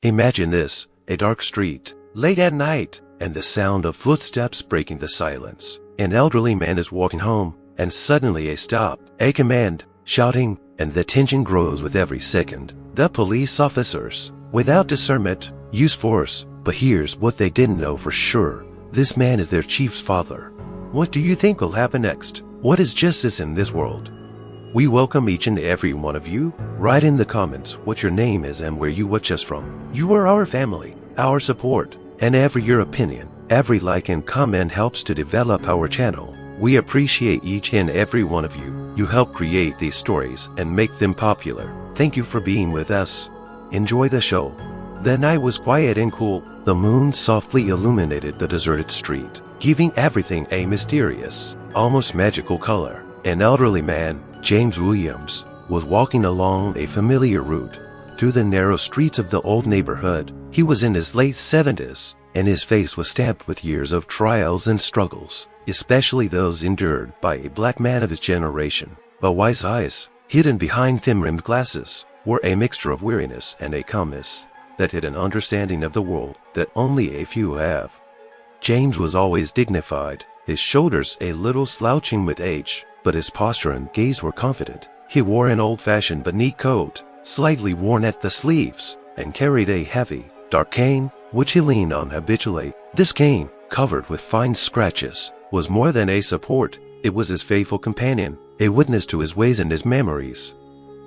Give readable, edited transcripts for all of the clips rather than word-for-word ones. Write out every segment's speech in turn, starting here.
Imagine this, a dark street, late at night, and the sound of footsteps breaking the silence. An elderly man is walking home, and suddenly a stop, a command, shouting, and the tension grows with every second. The police officers, without discernment, use force, but here's what they didn't know for sure. This man is their chief's father. What do you think will happen next? What is justice in this world? We welcome each and every one of you. Write in the comments what your name is and where you watch us from. You are our family, our support, and your opinion, every like and comment helps to develop our channel. We appreciate each and every one of you. You help create these stories and make them popular. Thank you for being with us. Enjoy the show. The night was quiet and cool. The moon softly illuminated the deserted street, giving everything a mysterious, almost magical color. An elderly man, James Williams, was walking along a familiar route through the narrow streets of the old neighborhood. He was in his late 70s, and his face was stamped with years of trials and struggles, especially those endured by a black man of his generation. But wise eyes, hidden behind thin-rimmed glasses, were a mixture of weariness and a calmness that hid an understanding of the world that only a few have. James was always dignified, his shoulders a little slouching with age, but his posture and gaze were confident. He wore an old-fashioned but neat coat, slightly worn at the sleeves, and carried a heavy, dark cane, which he leaned on habitually. This cane, covered with fine scratches, was more than a support. It was his faithful companion, a witness to his ways and his memories.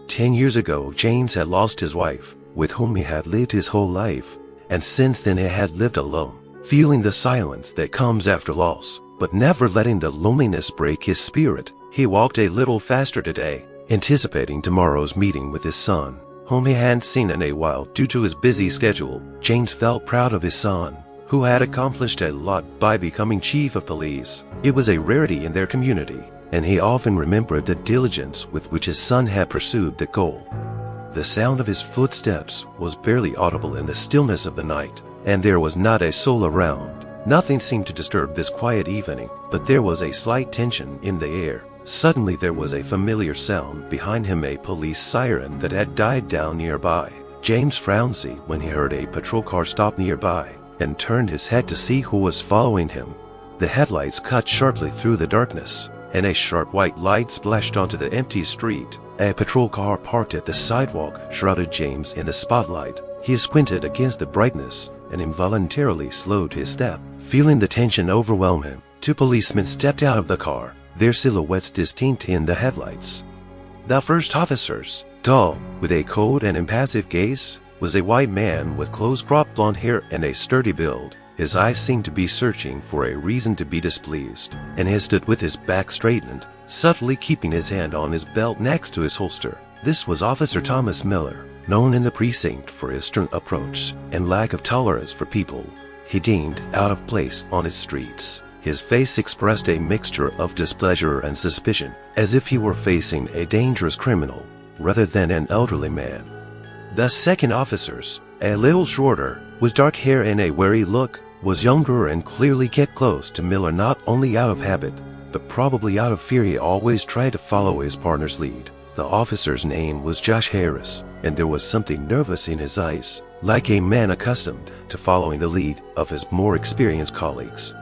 10 years ago, James had lost his wife, with whom he had lived his whole life, and since then he had lived alone, feeling the silence that comes after loss, but never letting the loneliness break his spirit. He walked a little faster today, anticipating tomorrow's meeting with his son, whom he hadn't seen in a while due to his busy schedule. James felt proud of his son, who had accomplished a lot by becoming chief of police. It was a rarity in their community, and he often remembered the diligence with which his son had pursued the goal. The sound of his footsteps was barely audible in the stillness of the night, and there was not a soul around. Nothing seemed to disturb this quiet evening, but there was a slight tension in the air. Suddenly there was a familiar sound behind him, a police siren that had died down nearby. James frowned when he heard a patrol car stop nearby, and turned his head to see who was following him. The headlights cut sharply through the darkness, and a sharp white light splashed onto the empty street. A patrol car parked at the sidewalk shrouded James in the spotlight. He squinted against the brightness and involuntarily slowed his step, feeling the tension overwhelm him. Two policemen stepped out of the car, their silhouettes distinct in the headlights. The first officers, tall, with a cold and impassive gaze, was a white man with close-cropped blonde hair and a sturdy build. His eyes seemed to be searching for a reason to be displeased, and he stood with his back straightened, subtly keeping his hand on his belt next to his holster. This was Officer Thomas Miller, known in the precinct for his stern approach and lack of tolerance for people he deemed out of place on its streets. His face expressed a mixture of displeasure and suspicion, as if he were facing a dangerous criminal rather than an elderly man. The second officers, a little shorter, with dark hair and a wary look, was younger and clearly kept close to Miller, not only out of habit, but probably out of fear. He always tried to follow his partner's lead. The officer's name was Josh Harris, and there was something nervous in his eyes, like a man accustomed to following the lead of his more experienced colleagues.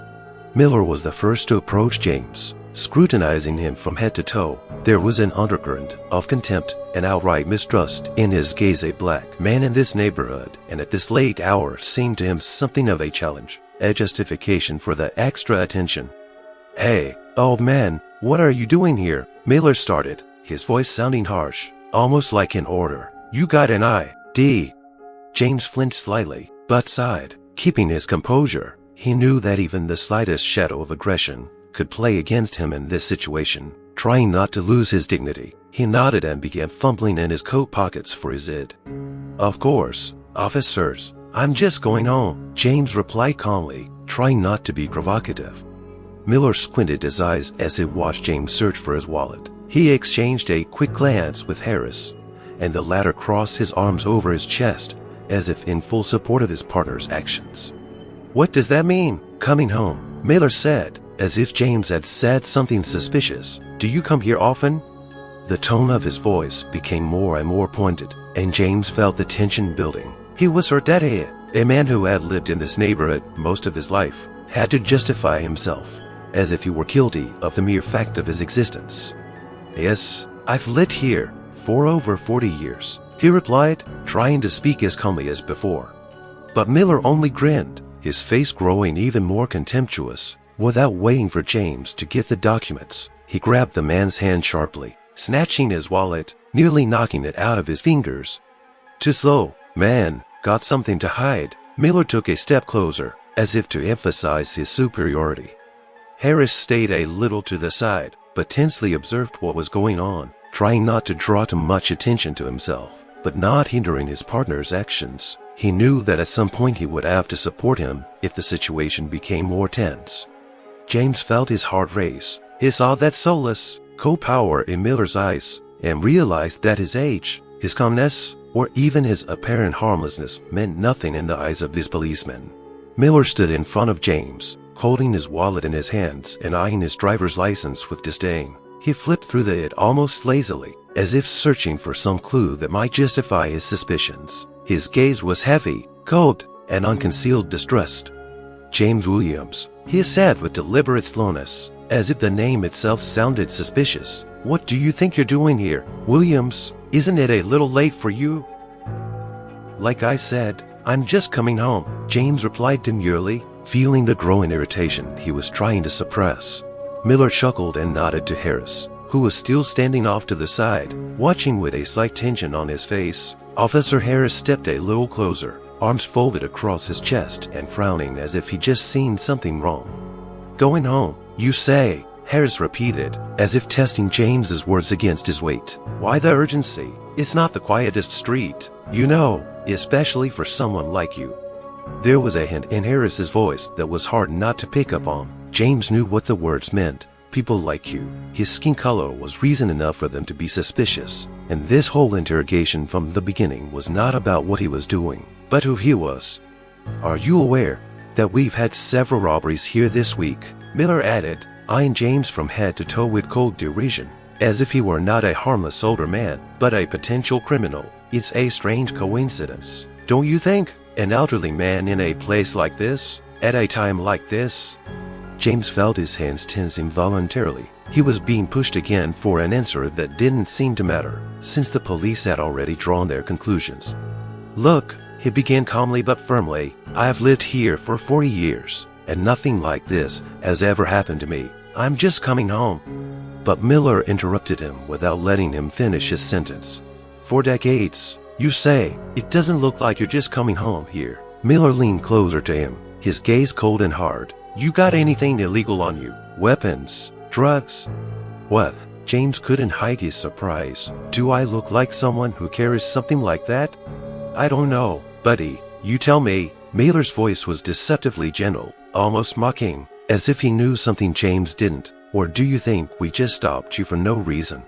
Miller was the first to approach James, scrutinizing him from head to toe. There was an undercurrent of contempt and outright mistrust in his gaze. A black man in this neighborhood, and at this late hour, seemed to him something of a challenge, a justification for the extra attention. "Hey, old man, what are you doing here?" Miller started, his voice sounding harsh, almost like an order. "You got an ID?" James flinched slightly, but sighed, keeping his composure. He knew that even the slightest shadow of aggression could play against him in this situation. Trying not to lose his dignity, he nodded and began fumbling in his coat pockets for his ID. "Of course, officers, I'm just going home," James replied calmly, trying not to be provocative. Miller squinted his eyes as he watched James search for his wallet. He exchanged a quick glance with Harris, and the latter crossed his arms over his chest as if in full support of his partner's actions. "What does that mean, coming home?" Miller said, as if James had said something suspicious. "Do you come here often?" The tone of his voice became more and more pointed, and James felt the tension building. He was her daddy, a man who had lived in this neighborhood most of his life, had to justify himself, as if he were guilty of the mere fact of his existence. "Yes, I've lived here for over 40 years, he replied, trying to speak as calmly as before. But Miller only grinned, his face growing even more contemptuous. Without waiting for James to get the documents, he grabbed the man's hand sharply, snatching his wallet, nearly knocking it out of his fingers. "Too slow, man, got something to hide." Miller took a step closer, as if to emphasize his superiority. Harris stayed a little to the side, but tensely observed what was going on, trying not to draw too much attention to himself, but not hindering his partner's actions. He knew that at some point he would have to support him if the situation became more tense. James felt his heart race. He saw that soulless, cold power in Miller's eyes, and realized that his age, his calmness, or even his apparent harmlessness meant nothing in the eyes of this policeman. Miller stood in front of James, holding his wallet in his hands and eyeing his driver's license with disdain. He flipped through it almost lazily, as if searching for some clue that might justify his suspicions. His gaze was heavy, cold, and unconcealed distrust. "James Williams," he said with deliberate slowness, as if the name itself sounded suspicious. "What do you think you're doing here, Williams? Isn't it a little late for you?" "Like I said, I'm just coming home," James replied demurely, feeling the growing irritation he was trying to suppress. Miller chuckled and nodded to Harris, who was still standing off to the side, watching with a slight tension on his face. Officer Harris stepped a little closer, arms folded across his chest and frowning as if he'd just seen something wrong. "Going home, you say?" Harris repeated, as if testing James's words against his weight. "Why the urgency? It's not the quietest street, you know, especially for someone like you." There was a hint in Harris's voice that was hard not to pick up on. James knew what the words meant. People like you. His skin color was reason enough for them to be suspicious, and this whole interrogation from the beginning was not about what he was doing, but who he was. "Are you aware that we've had several robberies here this week?" Miller added, eyeing James from head to toe with cold derision, as if he were not a harmless older man, but a potential criminal. "It's a strange coincidence, don't you think? An elderly man in a place like this, at a time like this?" James felt his hands tense involuntarily. He was being pushed again for an answer that didn't seem to matter, since the police had already drawn their conclusions. "Look," he began calmly but firmly, "I've lived here for 40 years, and nothing like this has ever happened to me. I'm just coming home." But Miller interrupted him without letting him finish his sentence. "For decades, you say? It doesn't look like you're just coming home here." Miller leaned closer to him, his gaze cold and hard. "You got anything illegal on you? Weapons? Drugs?" "What?" James couldn't hide his surprise. "Do I look like someone who carries something like that?" "I don't know, buddy. You tell me." Miller's voice was deceptively gentle, almost mocking, as if he knew something James didn't. "Or do you think we just stopped you for no reason?"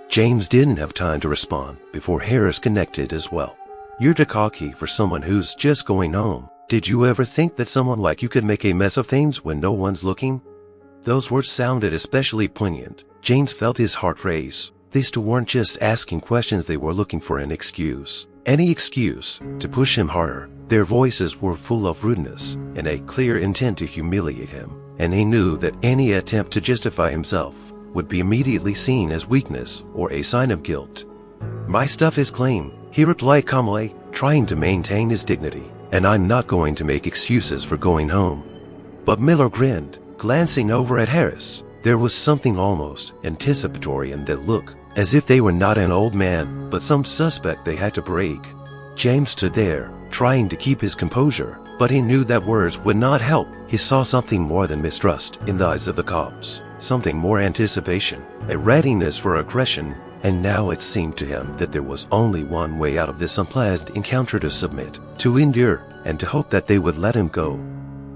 James didn't have time to respond before Harris connected as well. "You're too cocky for someone who's just going home. Did you ever think that someone like you could make a mess of things when no one's looking?" Those words sounded especially poignant. James felt his heart race. These two weren't just asking questions, they were looking for an excuse. Any excuse to push him harder. Their voices were full of rudeness and a clear intent to humiliate him, and he knew that any attempt to justify himself would be immediately seen as weakness or a sign of guilt. "My stuff is clean," he replied calmly, trying to maintain his dignity, "and I'm not going to make excuses for going home." But Miller grinned, glancing over at Harris. There was something almost anticipatory in that look, as if they were not an old man, but some suspect they had to break. James stood there, trying to keep his composure, but he knew that words would not help. He saw something more than mistrust in the eyes of the cops, something more anticipation, a readiness for aggression, and now it seemed to him that there was only one way out of this unpleasant encounter: to submit, to endure, and to hope that they would let him go.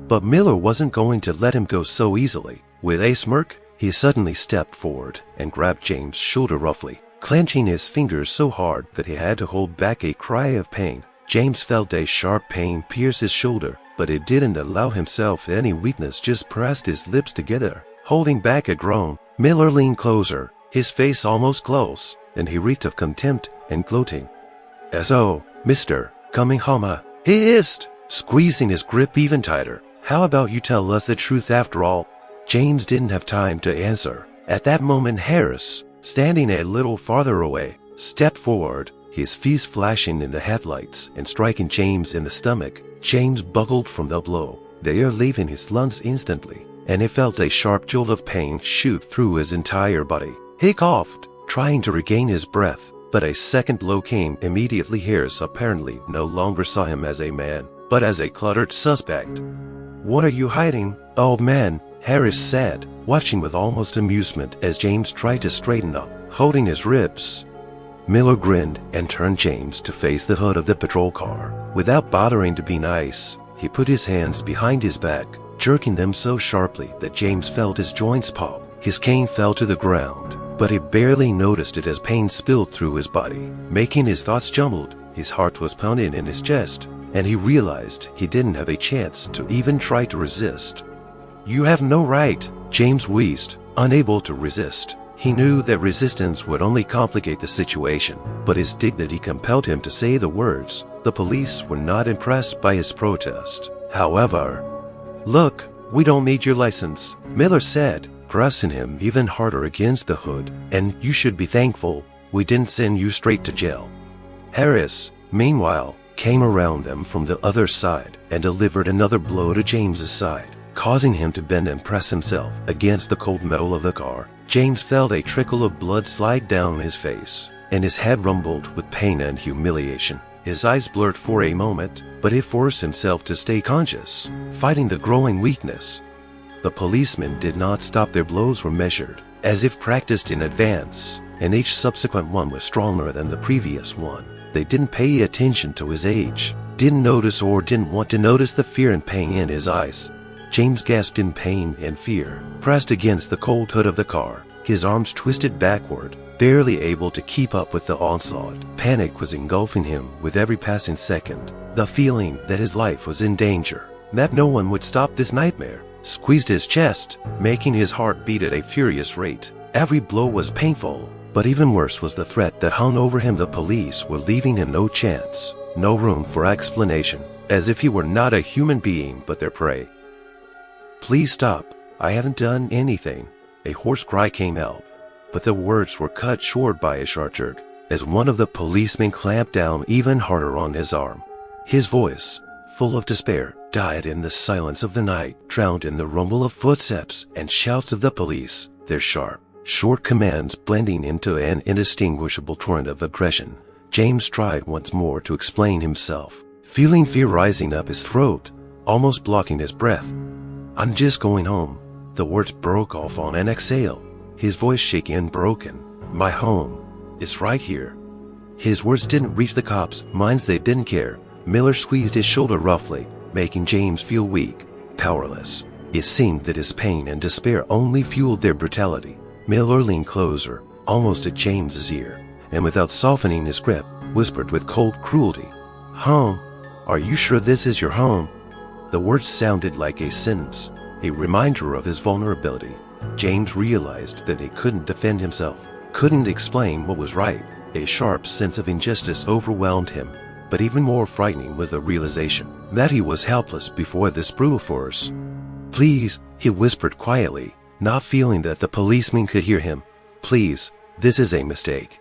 But Miller wasn't going to let him go so easily. With a smirk, he suddenly stepped forward and grabbed James' shoulder roughly, clenching his fingers so hard that he had to hold back a cry of pain. James felt a sharp pain pierce his shoulder, but it didn't allow himself any weakness, just pressed his lips together, holding back a groan. Miller leaned closer, his face almost close, and he reeked of contempt and gloating. "So, mister, Coming home, he hissed, squeezing his grip even tighter. How about you tell us the truth after all? James didn't have time to answer. At that moment, Harris, standing a little farther away, stepped forward, his face flashing in the headlights and striking James in the stomach. James buckled from the blow, the air leaving his lungs instantly, and he felt a sharp jolt of pain shoot through his entire body. He coughed, trying to regain his breath, but a second blow came immediately. Harris apparently no longer saw him as a man, but as a cluttered suspect. What are you hiding, old man? Harris said, watching with almost amusement as James tried to straighten up, holding his ribs. Miller grinned and turned James to face the hood of the patrol car. Without bothering to be nice, he put his hands behind his back, jerking them so sharply that James felt his joints pop. His cane fell to the ground, but he barely noticed it as pain spilled through his body, making his thoughts jumbled. His heart was pounding in his chest, and he realized he didn't have a chance to even try to resist. You have no right, James wheezed, unable to resist. He knew that resistance would only complicate the situation, but his dignity compelled him to say the words. The police were not impressed by his protest. However, look, we don't need your license, Miller said, pressing him even harder against the hood, and you should be thankful we didn't send you straight to jail. Harris, meanwhile, came around them from the other side and delivered another blow to James's side, causing him to bend and press himself against the cold metal of the car. James felt a trickle of blood slide down his face, and his head rumbled with pain and humiliation. His eyes blurred for a moment, but he forced himself to stay conscious, fighting the growing weakness. The policemen did not stop. Their blows were measured, as if practiced in advance, and each subsequent one was stronger than the previous one. They didn't pay attention to his age, didn't notice or didn't want to notice the fear and pain in his eyes. James gasped in pain and fear, pressed against the cold hood of the car, his arms twisted backward, barely able to keep up with the onslaught. Panic was engulfing him with every passing second. The feeling that his life was in danger, that no one would stop this nightmare, squeezed his chest, making his heart beat at a furious rate. Every blow was painful, but even worse was the threat that hung over him. The police were leaving him no chance, no room for explanation, as if he were not a human being but their prey. Please stop, I haven't done anything. A hoarse cry came out, but the words were cut short by a sharp jerk, as one of the policemen clamped down even harder on his arm. His voice, full of despair, died in the silence of the night, drowned in the rumble of footsteps and shouts of the police, their sharp, short commands blending into an indistinguishable torrent of aggression. James tried once more to explain himself, feeling fear rising up his throat, almost blocking his breath. I'm just going home. The words broke off on an exhale, his voice shaky and broken. My home is right here. His words didn't reach the cops' minds. They didn't care. Miller squeezed his shoulder roughly, making James feel weak, powerless. It seemed that his pain and despair only fueled their brutality. Miller leaned closer, almost at James's ear, and without softening his grip, whispered with cold cruelty, Home? Are you sure this is your home? The words sounded like a sentence, a reminder of his vulnerability. James realized that he couldn't defend himself, couldn't explain what was right. A sharp sense of injustice overwhelmed him, but even more frightening was the realization that he was helpless before this brutal force. Please, he whispered quietly, not feeling that the policeman could hear him. Please, this is a mistake.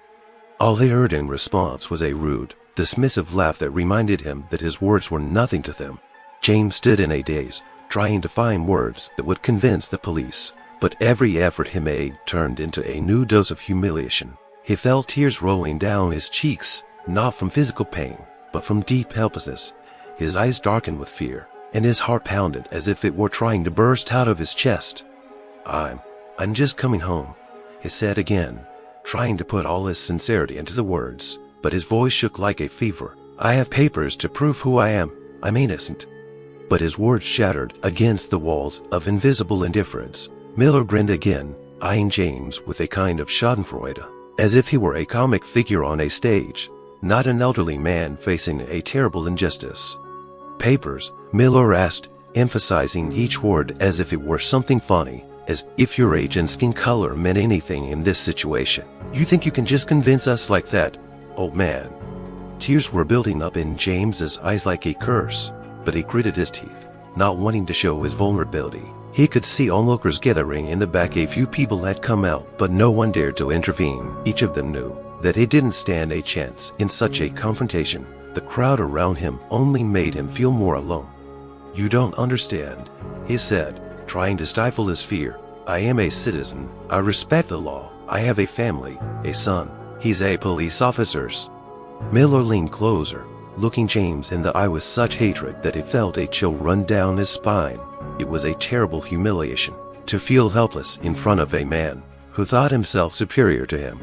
All he heard in response was a rude, dismissive laugh that reminded him that his words were nothing to them. James stood in a daze, trying to find words that would convince the police, but every effort he made turned into a new dose of humiliation. He felt tears rolling down his cheeks, not from physical pain, but from deep helplessness. His eyes darkened with fear, and his heart pounded as if it were trying to burst out of his chest. I'm just coming home, he said again, trying to put all his sincerity into the words, but his voice shook like a fever. I have papers to prove who I am. I'm innocent. But his words shattered against the walls of invisible indifference. Miller grinned again, eyeing James with a kind of schadenfreude, as if he were a comic figure on a stage, not an elderly man facing a terrible injustice. Papers? Miller asked, emphasizing each word as if it were something funny, as if your age and skin color meant anything in this situation. You think you can just convince us like that, old man? Tears were building up in James's eyes like a curse, but he gritted his teeth, not wanting to show his vulnerability. He could see onlookers gathering in the back. A few people had come out, but no one dared to intervene. Each of them knew that he didn't stand a chance in such a confrontation. The crowd around him only made him feel more alone. "You don't understand," he said, trying to stifle his fear. "I am a citizen. I respect the law. I have a family, a son. He's a police officer." Miller leaned closer, looking James in the eye with such hatred that he felt a chill run down his spine. It was a terrible humiliation to feel helpless in front of a man who thought himself superior to him.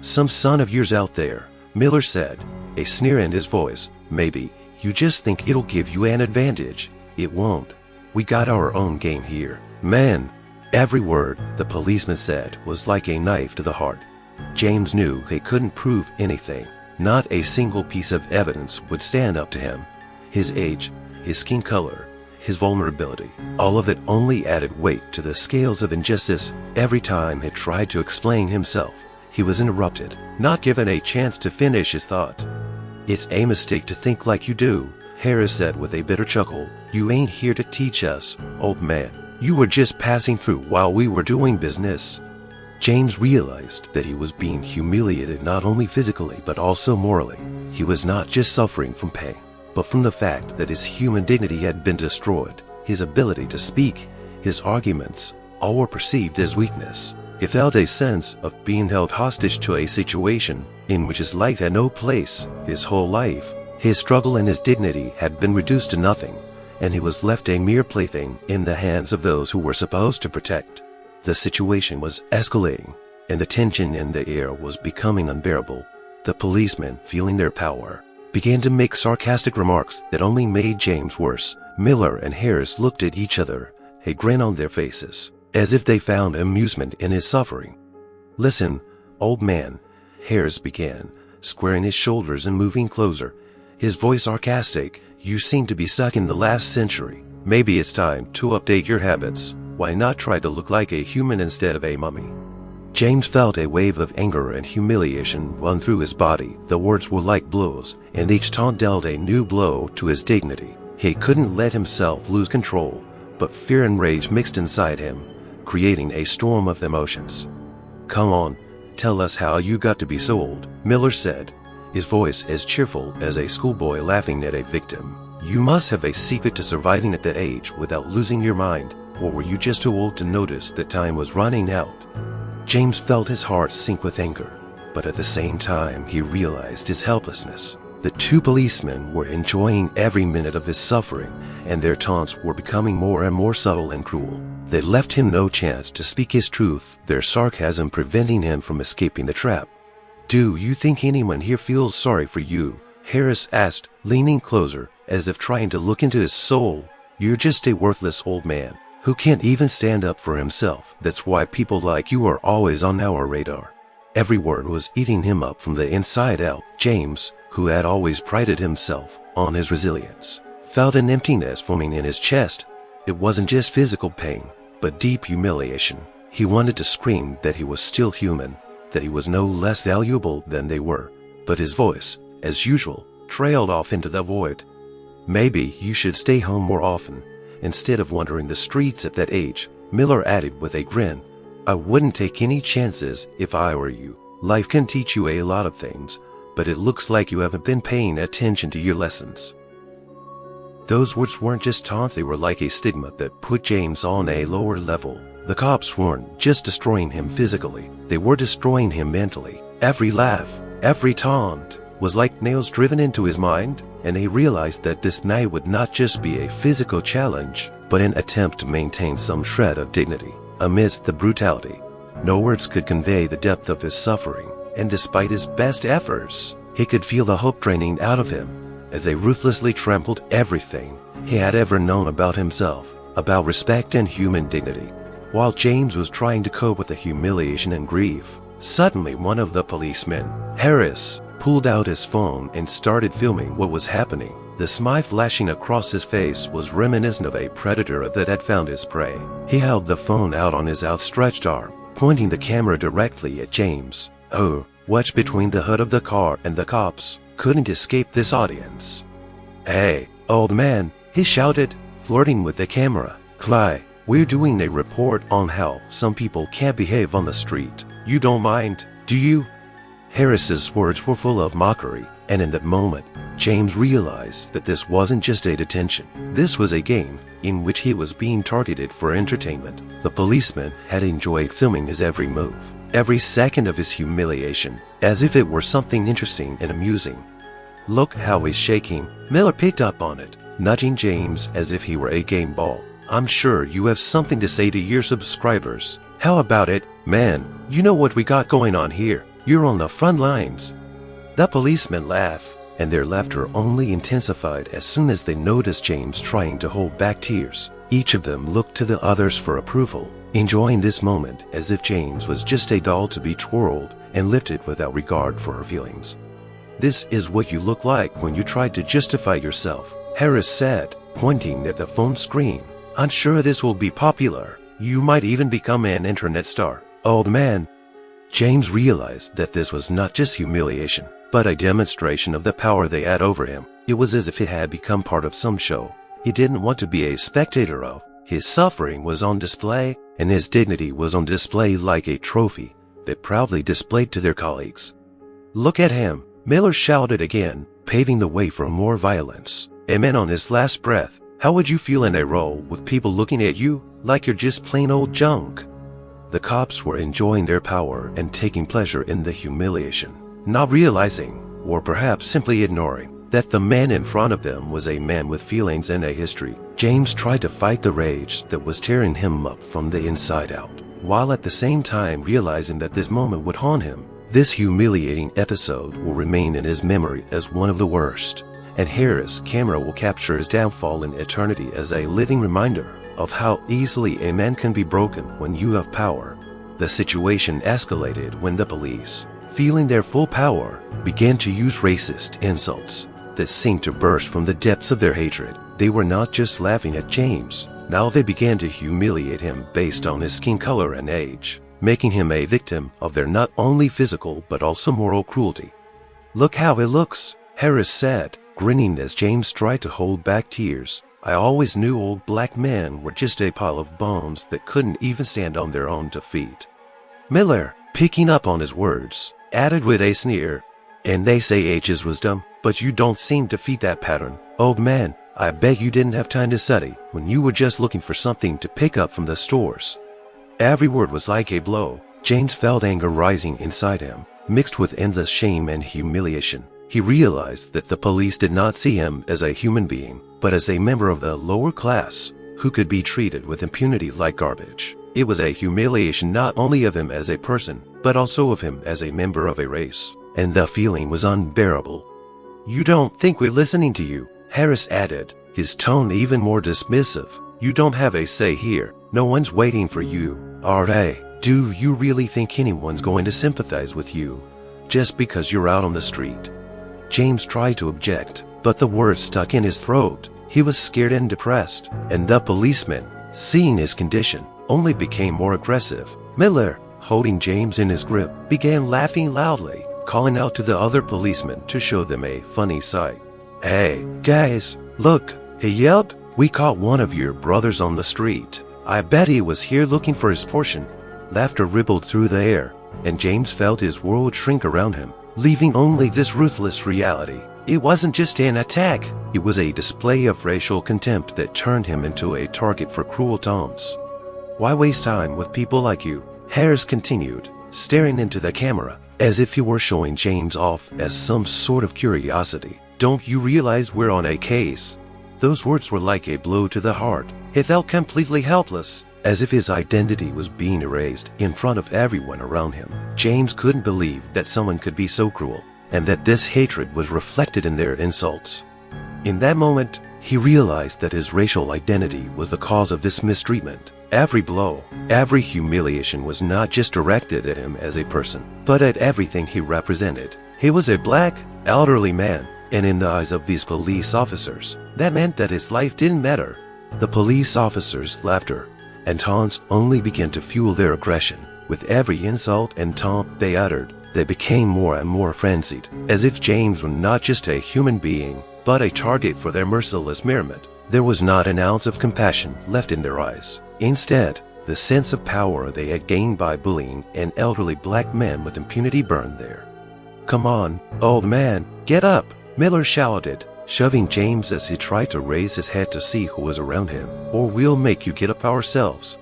"Some son of yours out there," Miller said, a sneer in his voice. "Maybe you just think it'll give you an advantage. It won't. We got our own game here, man." Every word the policeman said was like a knife to the heart. James knew he couldn't prove anything. Not a single piece of evidence would stand up to him. His age, his skin color, his vulnerability, all of it only added weight to the scales of injustice. Every time he tried to explain himself, he was interrupted, not given a chance to finish his thought. "It's a mistake to think like you do," Harris said with a bitter chuckle. "You ain't here to teach us, old man. You were just passing through while we were doing business." James realized that he was being humiliated not only physically but also morally. He was not just suffering from pain, but from the fact that his human dignity had been destroyed. His ability to speak, his arguments, all were perceived as weakness. He felt a sense of being held hostage to a situation in which his life had no place. His whole life, his struggle and his dignity had been reduced to nothing, and he was left a mere plaything in the hands of those who were supposed to protect. The situation was escalating, and the tension in the air was becoming unbearable. The policemen, feeling their power, began to make sarcastic remarks that only made James worse. Miller and Harris looked at each other, a grin on their faces, as if they found amusement in his suffering. "Listen, old man," Harris began, squaring his shoulders and moving closer, his voice sarcastic. "You seem to be stuck in the last century. Maybe it's time to update your habits. Why not try to look like a human instead of a mummy?" James felt a wave of anger and humiliation run through his body. The words were like blows, and each taunt dealt a new blow to his dignity. He couldn't let himself lose control, but fear and rage mixed inside him, creating a storm of emotions. "Come on, tell us how you got to be so old," Miller said, his voice as cheerful as a schoolboy laughing at a victim. "You must have a secret to surviving at that age without losing your mind. Or were you just too old to notice that time was running out?" James felt his heart sink with anger, but at the same time he realized his helplessness. The two policemen were enjoying every minute of his suffering, and their taunts were becoming more and more subtle and cruel. They left him no chance to speak his truth, their sarcasm preventing him from escaping the trap. "Do you think anyone here feels sorry for you?" Harris asked, leaning closer, as if trying to look into his soul. "You're just a worthless old man who can't even stand up for himself. That's why people like you are always on our radar." Every word was eating him up from the inside out. James, who had always prided himself on his resilience, felt an emptiness forming in his chest. It wasn't just physical pain, but deep humiliation. He wanted to scream that he was still human, that he was no less valuable than they were, but his voice, as usual, trailed off into the void. "Maybe you should stay home more often, instead of wandering the streets at that age," Miller added with a grin. "I wouldn't take any chances if I were you. Life can teach you a lot of things, but it looks like you haven't been paying attention to your lessons." Those words weren't just taunts, they were like a stigma that put James on a lower level. The cops weren't just destroying him physically, they were destroying him mentally. Every laugh, every taunt was like nails driven into his mind, and he realized that this night would not just be a physical challenge, but an attempt to maintain some shred of dignity amidst the brutality. No words could convey the depth of his suffering, and despite his best efforts, he could feel the hope draining out of him as they ruthlessly trampled everything he had ever known about himself, about respect and human dignity. While James was trying to cope with the humiliation and grief, suddenly one of the policemen, Harris, pulled out his phone and started filming what was happening. The smile flashing across his face was reminiscent of a predator that had found his prey. He held the phone out on his outstretched arm, pointing the camera directly at James. "Oh, watch between the hood of the car and the cops. couldn't escape this audience. "Hey, old man," he shouted, flirting with the camera. "Cly, we're doing a report on how some people can't behave on the street. You don't mind, do you?" Harris's words were full of mockery, and in that moment, James realized that this wasn't just a detention. This was a game in which he was being targeted for entertainment. The policeman had enjoyed filming his every move, every second of his humiliation, as if it were something interesting and amusing. "Look how he's shaking." Miller picked up on it, nudging James as if he were a game ball. "I'm sure you have something to say to your subscribers. How about it, man? You know what we got going on here. You're on the front lines." The policemen laughed, and their laughter only intensified as soon as they noticed James trying to hold back tears. Each of them looked to the others for approval, enjoying this moment as if James was just a doll to be twirled and lifted without regard for her feelings. "This is what you look like when you try to justify yourself," Harris said, pointing at the phone screen. "I'm sure this will be popular. You might even become an internet star." "Old man." James realized that this was not just humiliation, but a demonstration of the power they had over him. It was as if it had become part of some show he didn't want to be a spectator of. His suffering was on display, and his dignity was on display like a trophy they proudly displayed to their colleagues. "Look at him," Miller shouted again, paving the way for more violence. Amen on his last breath. "How would you feel in a row with people looking at you like you're just plain old junk?" The cops were enjoying their power and taking pleasure in the humiliation, not realizing, or perhaps simply ignoring, that the man in front of them was a man with feelings and a history. James tried to fight the rage that was tearing him up from the inside out, while at the same time realizing that this moment would haunt him. This humiliating episode will remain in his memory as one of the worst, and Harris' camera will capture his downfall in eternity as a living reminder of how easily a man can be broken when you have power. The situation escalated when the police, feeling their full power, began to use racist insults that seemed to burst from the depths of their hatred. They were not just laughing at James. Now they began to humiliate him based on his skin color and age, making him a victim of their not only physical but also moral cruelty. "Look how he looks," Harris said, grinning as James tried to hold back tears. "I always knew old black men were just a pile of bones that couldn't even stand on their own 2 feet. Miller, picking up on his words, added with a sneer, "And they say age is wisdom, but you don't seem to fit that pattern. Old man, I bet you didn't have time to study when you were just looking for something to pick up from the stores." Every word was like a blow. James felt anger rising inside him, mixed with endless shame and humiliation. He realized that the police did not see him as a human being, but as a member of the lower class who could be treated with impunity like garbage. It was a humiliation not only of him as a person, but also of him as a member of a race, and the feeling was unbearable. "You don't think we're listening to you," Harris added, his tone even more dismissive. "You don't have a say here. No one's waiting for you, are they? Do you really think anyone's going to sympathize with you just because you're out on the street?" James tried to object, but the words stuck in his throat. He was scared and depressed, and the policeman, seeing his condition, only became more aggressive. Miller, holding James in his grip, began laughing loudly, calling out to the other policemen to show them a funny sight. "Hey, guys, look," he yelled. "We caught one of your brothers on the street. I bet he was here looking for his portion." Laughter rippled through the air, and James felt his world shrink around him, leaving only this ruthless reality. It wasn't just an attack. It was a display of racial contempt that turned him into a target for cruel taunts. "Why waste time with people like you?" Harris continued, staring into the camera, as if he were showing James off as some sort of curiosity. "Don't you realize we're on a case?" Those words were like a blow to the heart. He felt completely helpless, as if his identity was being erased in front of everyone around him. James couldn't believe that someone could be so cruel, and that this hatred was reflected in their insults. In that moment, he realized that his racial identity was the cause of this mistreatment. Every blow, every humiliation was not just directed at him as a person, but at everything he represented. He was a black, elderly man, and in the eyes of these police officers, that meant that his life didn't matter. The police officers' laughter and taunts only began to fuel their aggression. With every insult and taunt they uttered, they became more and more frenzied, as if James were not just a human being, but a target for their merciless merriment. There was not an ounce of compassion left in their eyes. Instead, the sense of power they had gained by bullying an elderly black man with impunity burned there. "Come on, old man, get up," Miller shouted, shoving James as he tried to raise his head to see who was around him, "or we'll make you get up ourselves."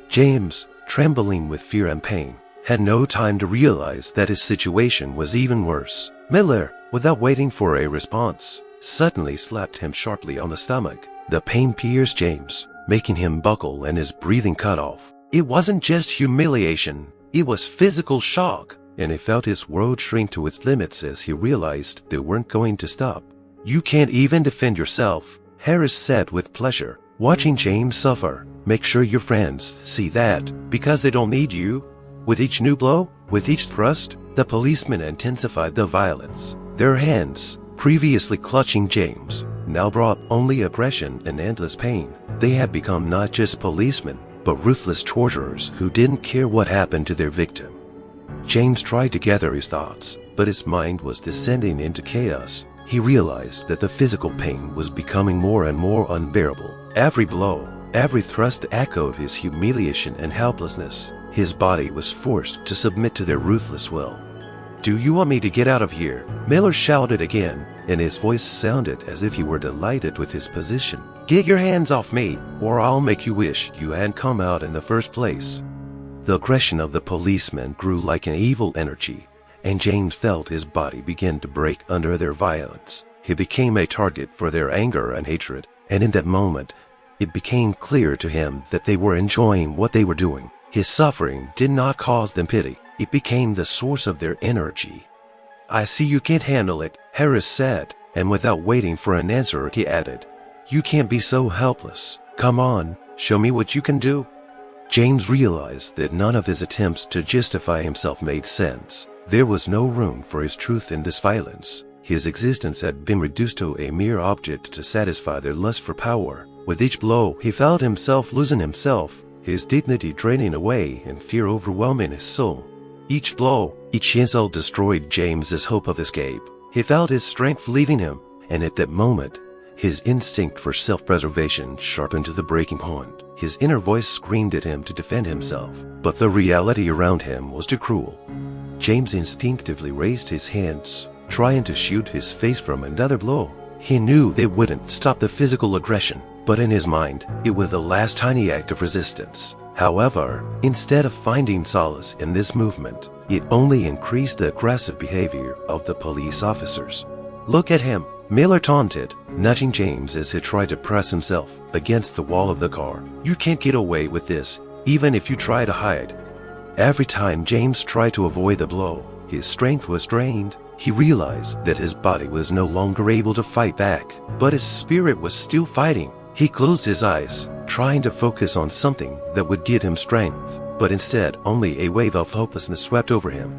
James, trembling with fear and pain, had no time to realize that his situation was even worse. Miller, without waiting for a response, suddenly slapped him sharply on the stomach. The pain pierced James, making him buckle and his breathing cut off. It wasn't just humiliation, it was physical shock, and he felt his world shrink to its limits as he realized they weren't going to stop. "You can't even defend yourself," Harris said with pleasure, watching James suffer. "Make sure your friends see that, because they don't need you." With each new blow, with each thrust, the policemen intensified the violence. Their hands, previously clutching James, now brought only oppression and endless pain. They had become not just policemen, but ruthless torturers who didn't care what happened to their victim. James tried to gather his thoughts, but his mind was descending into chaos. He realized that the physical pain was becoming more and more unbearable. Every blow, every thrust echoed his humiliation and helplessness. His body was forced to submit to their ruthless will. "Do you want me to get out of here?" Miller shouted again, and his voice sounded as if he were delighted with his position. "Get your hands off me, or I'll make you wish you hadn't come out in the first place." The aggression of the policemen grew like an evil energy, and James felt his body begin to break under their violence. He became a target for their anger and hatred, and in that moment, it became clear to him that they were enjoying what they were doing. His suffering did not cause them pity. It became the source of their energy. "I see you can't handle it," Harris said, and without waiting for an answer, he added, "You can't be so helpless. Come on, show me what you can do." James realized that none of his attempts to justify himself made sense. There was no room for his truth in this violence. His existence had been reduced to a mere object to satisfy their lust for power. With each blow, he felt himself losing himself, his dignity draining away and fear overwhelming his soul. Each blow, each insult destroyed James's hope of escape. He felt his strength leaving him, and at that moment, his instinct for self-preservation sharpened to the breaking point. His inner voice screamed at him to defend himself, but the reality around him was too cruel. James instinctively raised his hands, trying to shield his face from another blow. He knew they wouldn't stop the physical aggression, but in his mind, it was the last tiny act of resistance. However, instead of finding solace in this movement, it only increased the aggressive behavior of the police officers. "Look at him," Miller taunted, nudging James as he tried to press himself against the wall of the car. "You can't get away with this, even if you try to hide." Every time James tried to avoid the blow, his strength was drained. He realized that his body was no longer able to fight back, but his spirit was still fighting. He closed his eyes, trying to focus on something that would give him strength, but instead only a wave of hopelessness swept over him.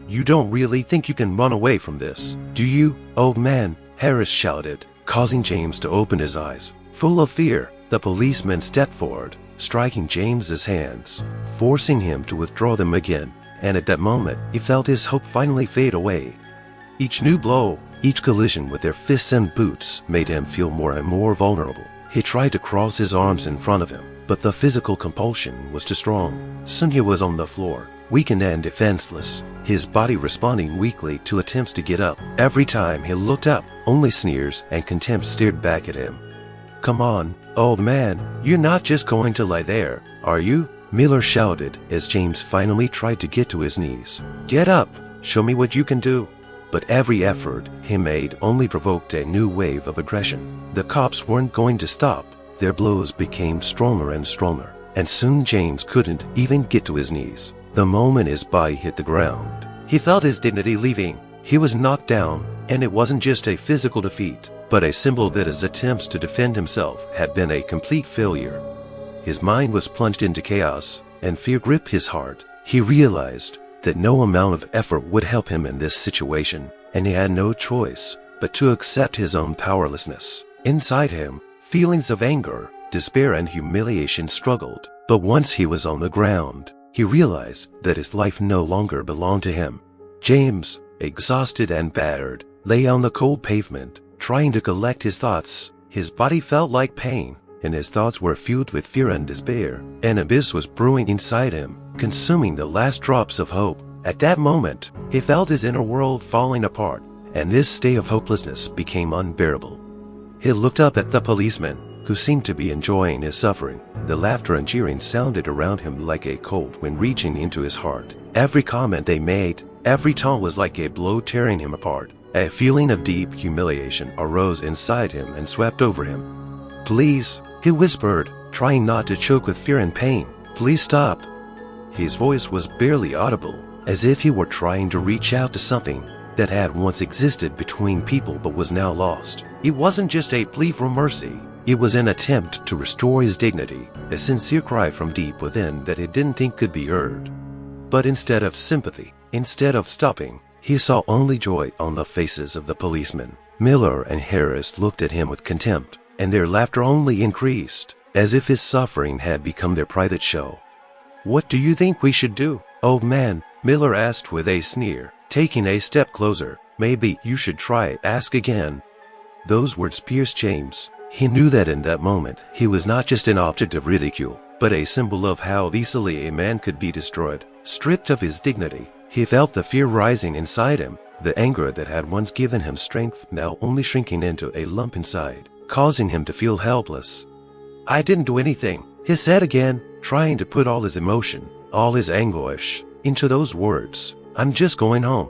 "You don't really think you can run away from this, do you, old man?" Harris shouted, causing James to open his eyes. Full of fear, the policeman stepped forward, striking James's hands, forcing him to withdraw them again, and at that moment, he felt his hope finally fade away. Each new blow, each collision with their fists and boots made him feel more and more vulnerable. He tried to cross his arms in front of him, but the physical compulsion was too strong. Soon he was on the floor, weakened and defenseless, his body responding weakly to attempts to get up. Every time he looked up, only sneers and contempt stared back at him. "Come on, old man, you're not just going to lie there, are you?" Miller shouted as James finally tried to get to his knees. "Get up, show me what you can do." But every effort he made only provoked a new wave of aggression. The cops weren't going to stop. Their blows became stronger and stronger, and soon James couldn't even get to his knees. The moment his body hit the ground, he felt his dignity leaving. He was knocked down, and it wasn't just a physical defeat, but a symbol that his attempts to defend himself had been a complete failure. His mind was plunged into chaos, and fear gripped his heart. He realized that no amount of effort would help him in this situation, and he had no choice but to accept his own powerlessness. Inside him, feelings of anger, despair, and humiliation struggled, but once he was on the ground, he realized that his life no longer belonged to him. James, exhausted and battered, lay on the cold pavement, trying to collect his thoughts. His body felt like pain, and his thoughts were filled with fear and despair. An abyss was brewing inside him, consuming the last drops of hope. At that moment, he felt his inner world falling apart, and this state of hopelessness became unbearable. He looked up at the policeman, who seemed to be enjoying his suffering. The laughter and cheering sounded around him like a cold wind reaching into his heart. Every comment they made, every tone was like a blow tearing him apart. A feeling of deep humiliation arose inside him and swept over him. "Please," he whispered, trying not to choke with fear and pain. "Please stop." His voice was barely audible, as if he were trying to reach out to something that had once existed between people but was now lost. It wasn't just a plea for mercy. It was an attempt to restore his dignity, a sincere cry from deep within that he didn't think could be heard. But instead of sympathy, instead of stopping, he saw only joy on the faces of the policemen. Miller and Harris looked at him with contempt, and their laughter only increased, as if his suffering had become their private show. "What do you think we should do, old man?" Miller asked with a sneer, taking a step closer. "Maybe you should try, ask again." Those words pierced James. He knew that in that moment, he was not just an object of ridicule, but a symbol of how easily a man could be destroyed, stripped of his dignity. He felt the fear rising inside him, the anger that had once given him strength now only shrinking into a lump inside, causing him to feel helpless. "I didn't do anything," he said again, trying to put all his emotion, all his anguish, into those words. "I'm just going home."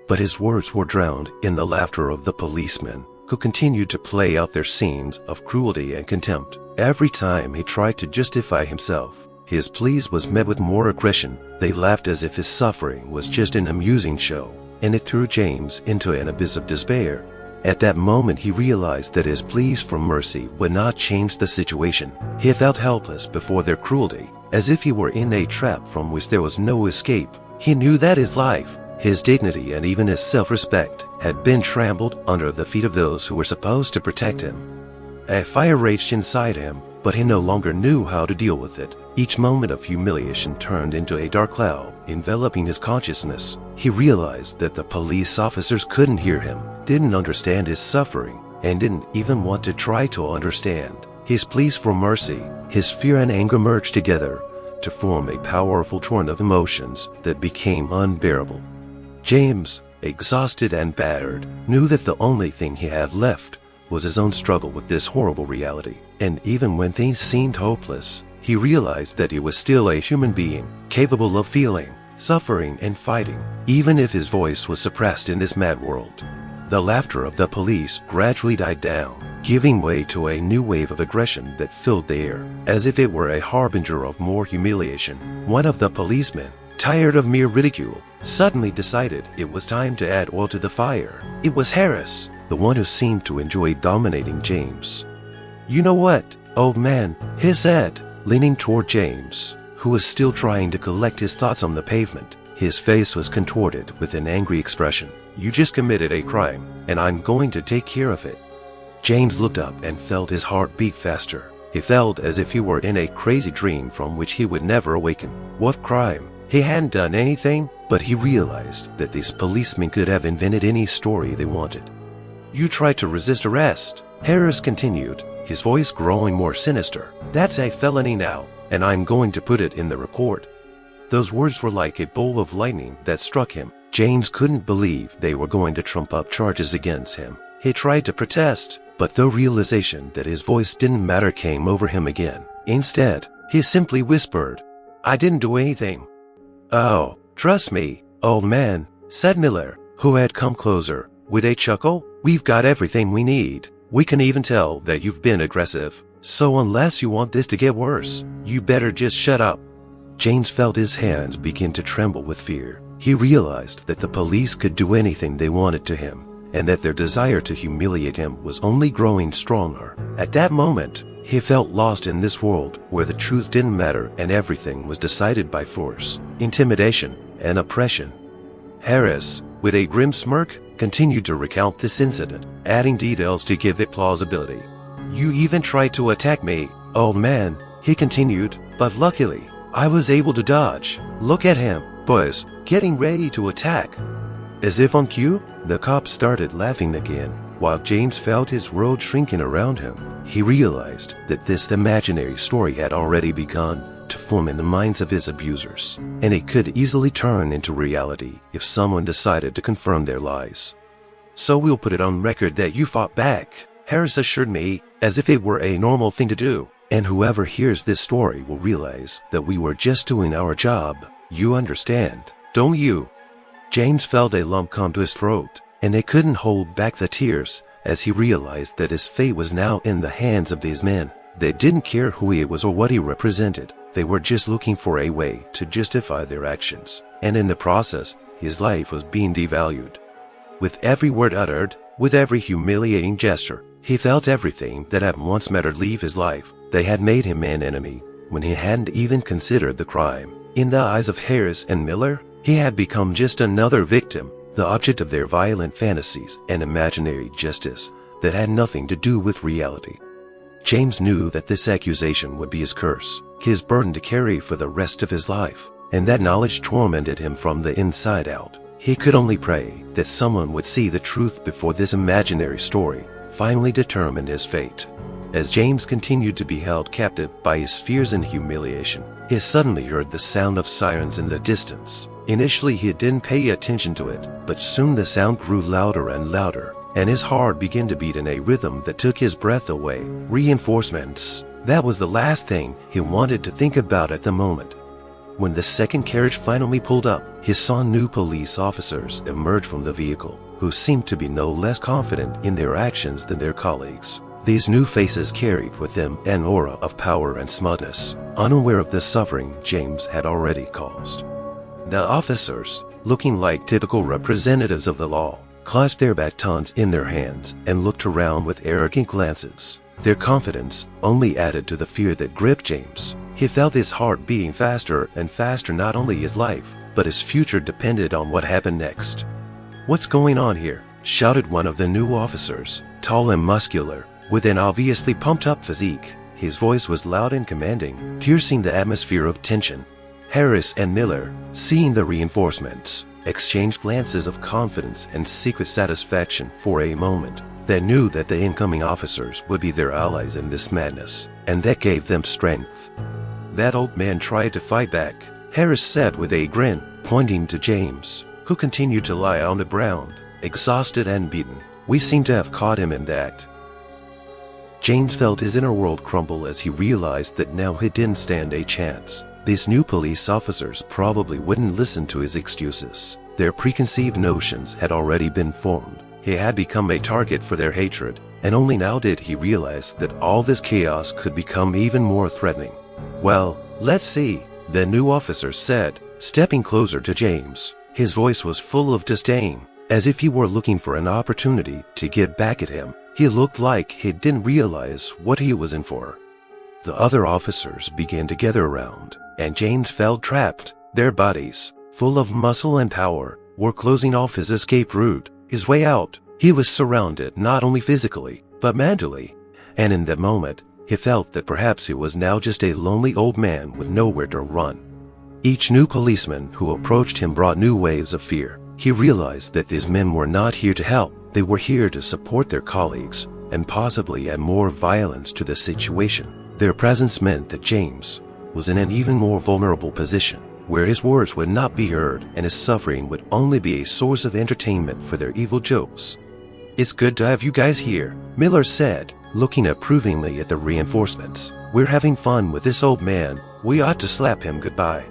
But his words were drowned in the laughter of the policemen, who continued to play out their scenes of cruelty and contempt. Every time he tried to justify himself, his pleas was met with more aggression. They laughed as if his suffering was just an amusing show, and it threw James into an abyss of despair. At that moment he realized that his pleas for mercy would not change the situation. He felt helpless before their cruelty, as if he were in a trap from which there was no escape. He knew that his life, his dignity, and even his self-respect had been trampled under the feet of those who were supposed to protect him. A fire raged inside him, but he no longer knew how to deal with it. Each moment of humiliation turned into a dark cloud, enveloping his consciousness. He realized that the police officers couldn't hear him, didn't understand his suffering, and didn't even want to try to understand. His pleas for mercy, his fear and anger merged together to form a powerful torrent of emotions that became unbearable. James, exhausted and battered, knew that the only thing he had left was his own struggle with this horrible reality. And even when things seemed hopeless, he realized that he was still a human being, capable of feeling, suffering, and fighting, even if his voice was suppressed in this mad world. The laughter of the police gradually died down, giving way to a new wave of aggression that filled the air, as if it were a harbinger of more humiliation. One of the policemen, tired of mere ridicule, suddenly decided it was time to add oil to the fire. It was Harris, the one who seemed to enjoy dominating James. "You know what, old man," he said, leaning toward James, who was still trying to collect his thoughts on the pavement. His face was contorted with an angry expression. "You just committed a crime, and I'm going to take care of it." James looked up and felt his heart beat faster. He felt as if he were in a crazy dream from which he would never awaken. What crime? He hadn't done anything, but he realized that these policemen could have invented any story they wanted. "You tried to resist arrest," Harris continued, his voice growing more sinister. "That's a felony now, and I'm going to put it in the report." Those words were like a bolt of lightning that struck him. James couldn't believe they were going to trump up charges against him. He tried to protest, but the realization that his voice didn't matter came over him again. Instead, he simply whispered, "I didn't do anything." "Oh, trust me, old man," said Miller, who had come closer, with a chuckle. "We've got everything we need. We can even tell that you've been aggressive. So unless you want this to get worse, you better just shut up." James felt his hands begin to tremble with fear. He realized that the police could do anything they wanted to him, and that their desire to humiliate him was only growing stronger. At that moment, he felt lost in this world where the truth didn't matter and everything was decided by force, intimidation, and oppression. Harris, with a grim smirk, continued to recount this incident, adding details to give it plausibility. "You even tried to attack me, old man," he continued, "but luckily, I was able to dodge. Look at him, boys, getting ready to attack." As if on cue, the cop started laughing again. While James felt his world shrinking around him, he realized that this imaginary story had already begun to form in the minds of his abusers, and it could easily turn into reality if someone decided to confirm their lies. "So we'll put it on record that you fought back," Harris assured me, as if it were a normal thing to do. "And whoever hears this story will realize that we were just doing our job. You understand, don't you?" James felt a lump come to his throat, and he couldn't hold back the tears as he realized that his fate was now in the hands of these men. They didn't care who he was or what he represented. They were just looking for a way to justify their actions, and in the process, his life was being devalued. With every word uttered, with every humiliating gesture, he felt everything that had once mattered leave his life. They had made him an enemy when he hadn't even considered the crime. In the eyes of Harris and Miller, he had become just another victim, the object of their violent fantasies and imaginary justice that had nothing to do with reality. James knew that this accusation would be his curse, his burden to carry for the rest of his life, and that knowledge tormented him from the inside out. He could only pray that someone would see the truth before this imaginary story finally determined his fate. As James continued to be held captive by his fears and humiliation, he suddenly heard the sound of sirens in the distance. Initially he didn't pay attention to it, but soon the sound grew louder and louder, and his heart began to beat in a rhythm that took his breath away. Reinforcements. That was the last thing he wanted to think about at the moment. When the second carriage finally pulled up, he saw new police officers emerge from the vehicle, who seemed to be no less confident in their actions than their colleagues. These new faces carried with them an aura of power and smugness, unaware of the suffering James had already caused. The officers, looking like typical representatives of the law, clutched their batons in their hands and looked around with arrogant glances. Their confidence only added to the fear that gripped James. He felt his heart beating faster and faster. Not only his life, but his future depended on what happened next. "What's going on here?" shouted one of the new officers, tall and muscular, with an obviously pumped-up physique. His voice was loud and commanding, piercing the atmosphere of tension. Harris and Miller, seeing the reinforcements, exchanged glances of confidence and secret satisfaction for a moment. They knew that the incoming officers would be their allies in this madness, and that gave them strength. "That old man tried to fight back," Harris said with a grin, pointing to James, who continued to lie on the ground, exhausted and beaten. "We seem to have caught him in that." James felt his inner world crumble as he realized that now he didn't stand a chance. These new police officers probably wouldn't listen to his excuses. Their preconceived notions had already been formed. He had become a target for their hatred, and only now did he realize that all this chaos could become even more threatening. "Well, let's see," the new officer said, stepping closer to James. His voice was full of disdain, as if he were looking for an opportunity to get back at him. He looked like he didn't realize what he was in for. The other officers began to gather around, and James felt trapped. Their bodies, full of muscle and power, were closing off his escape route, his way out. He was surrounded not only physically, but mentally, and in that moment, he felt that perhaps he was now just a lonely old man with nowhere to run. Each new policeman who approached him brought new waves of fear. He realized that these men were not here to help. They were here to support their colleagues and possibly add more violence to the situation. Their presence meant that James was in an even more vulnerable position, where his words would not be heard and his suffering would only be a source of entertainment for their evil jokes. "It's good to have you guys here," Miller said, looking approvingly at the reinforcements. "We're having fun with this old man. We ought to slap him goodbye."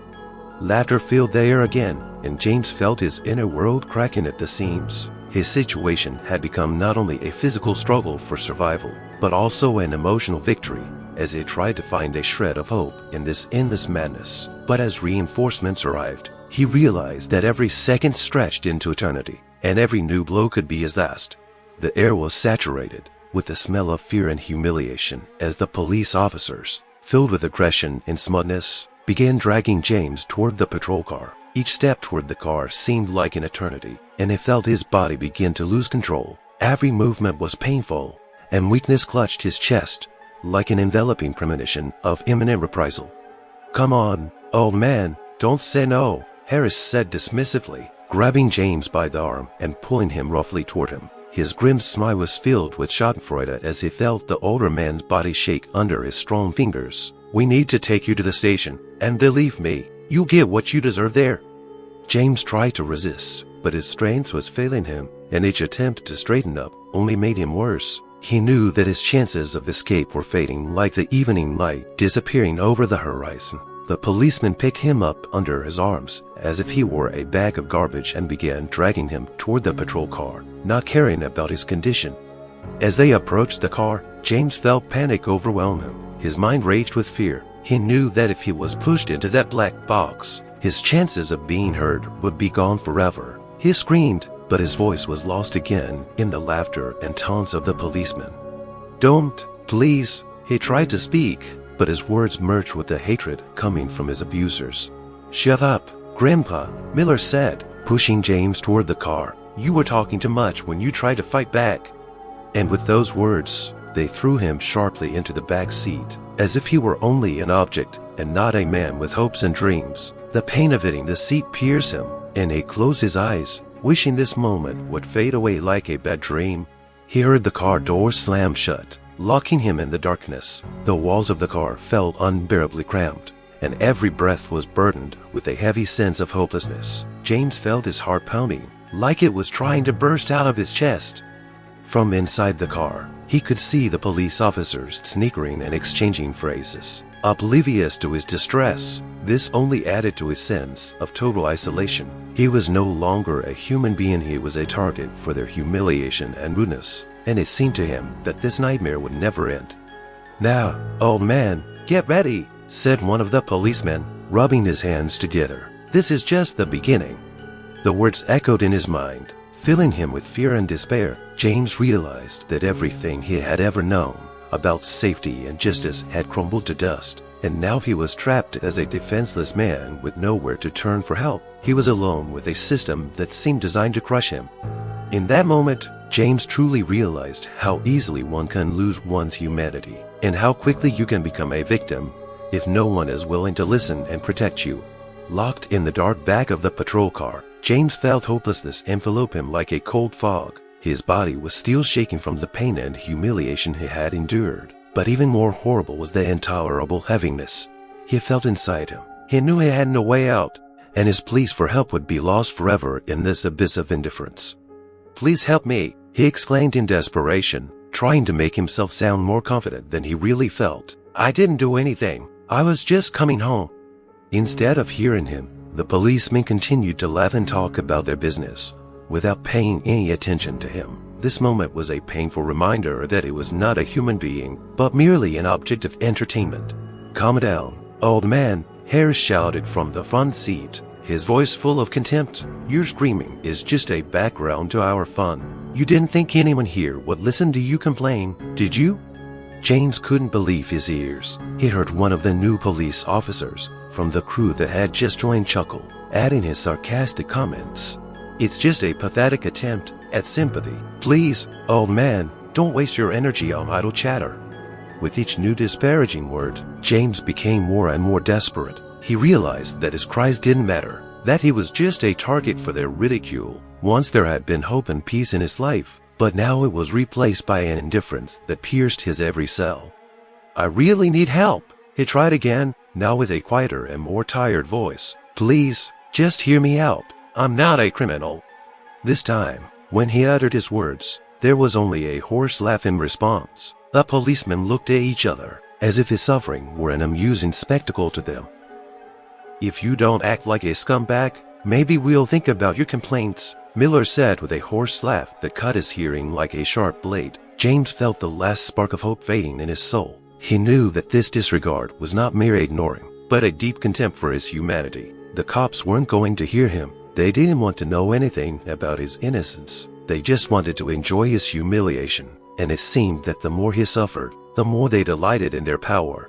Laughter filled the air again, and James felt his inner world cracking at the seams. His situation had become not only a physical struggle for survival, but also an emotional victory, as he tried to find a shred of hope in this endless madness. But as reinforcements arrived, he realized that every second stretched into eternity, and every new blow could be his last. The air was saturated with the smell of fear and humiliation as the police officers, filled with aggression and smugness, began dragging James toward the patrol car. Each step toward the car seemed like an eternity, and he felt his body begin to lose control. Every movement was painful, and weakness clutched his chest like an enveloping premonition of imminent reprisal. "Come on, "Old man, don't say no," Harris said dismissively, grabbing James by the arm and pulling him roughly toward him. His grim smile was filled with schadenfreude as he felt the older man's body shake under his strong fingers. "We need to take you to the station, and believe me, you'll get what you deserve there." James tried to resist, but his strength was failing him, and each attempt to straighten up only made him worse. He knew that his chances of escape were fading like the evening light disappearing over the horizon. The policeman picked him up under his arms as if he were a bag of garbage and began dragging him toward the patrol car, not caring about his condition. As they approached the car, James felt panic overwhelm him. His mind raged with fear. He knew that if he was pushed into that black box, his chances of being heard would be gone forever. He screamed, but his voice was lost again in the laughter and taunts of the policeman. "Don't, please," he tried to speak, but his words merged with the hatred coming from his abusers. "Shut up, Grandpa," Miller said, pushing James toward the car. "You were talking too much when you tried to fight back." And with those words, they threw him sharply into the back seat, as if he were only an object and not a man with hopes and dreams. The pain of hitting the seat pierced him, and he closed his eyes, wishing this moment would fade away like a bad dream. He heard the car door slam shut, locking him in the darkness. The walls of the car felt unbearably cramped, and every breath was burdened with a heavy sense of hopelessness. James felt his heart pounding, like it was trying to burst out of his chest. From inside the car, he could see the police officers snickering and exchanging phrases. Oblivious to his distress, this only added to his sense of total isolation. He was no longer a human being, he was a target for their humiliation and rudeness, and it seemed to him that this nightmare would never end. "Now, old man, get ready," said one of the policemen, rubbing his hands together. "This is just the beginning." The words echoed in his mind, filling him with fear and despair. James realized that everything he had ever known about safety and justice had crumbled to dust, and now he was trapped as a defenseless man with nowhere to turn for help. He was alone with a system that seemed designed to crush him. In that moment, James truly realized how easily one can lose one's humanity, and how quickly you can become a victim if no one is willing to listen and protect you. Locked in the dark back of the patrol car, James felt hopelessness envelop him like a cold fog. His body was still shaking from the pain and humiliation he had endured, but even more horrible was the intolerable heaviness he felt inside him. He knew he had no way out, and his pleas for help would be lost forever in this abyss of indifference. "Please help me," he exclaimed in desperation, trying to make himself sound more confident than he really felt. "I didn't do anything. I was just coming home." Instead of hearing him, the policemen continued to laugh and talk about their business, without paying any attention to him. This moment was a painful reminder that he was not a human being, but merely an object of entertainment. "Calm down, old man," Harris shouted from the front seat, his voice full of contempt. "Your screaming is just a background to our fun. You didn't think anyone here would listen to you complain, did you?" James couldn't believe his ears. He heard one of the new police officers from the crew that had just joined chuckle, adding his sarcastic comments. "It's just a pathetic attempt at sympathy. Please, old man, don't waste your energy on idle chatter." With each new disparaging word, James became more and more desperate. He realized that his cries didn't matter, that he was just a target for their ridicule. Once there had been hope and peace in his life, but now it was replaced by an indifference that pierced his every cell. "I really need help," he tried again, now with a quieter and more tired voice. "Please, just hear me out. I'm not a criminal." This time, when he uttered his words, there was only a hoarse laugh in response. The policemen looked at each other, as if his suffering were an amusing spectacle to them. "If you don't act like a scumbag, maybe we'll think about your complaints," Miller said with a hoarse laugh that cut his hearing like a sharp blade. James felt the last spark of hope fading in his soul. He knew that this disregard was not mere ignoring, but a deep contempt for his humanity. The cops weren't going to hear him. They didn't want to know anything about his innocence. They just wanted to enjoy his humiliation, and it seemed that the more he suffered, the more they delighted in their power.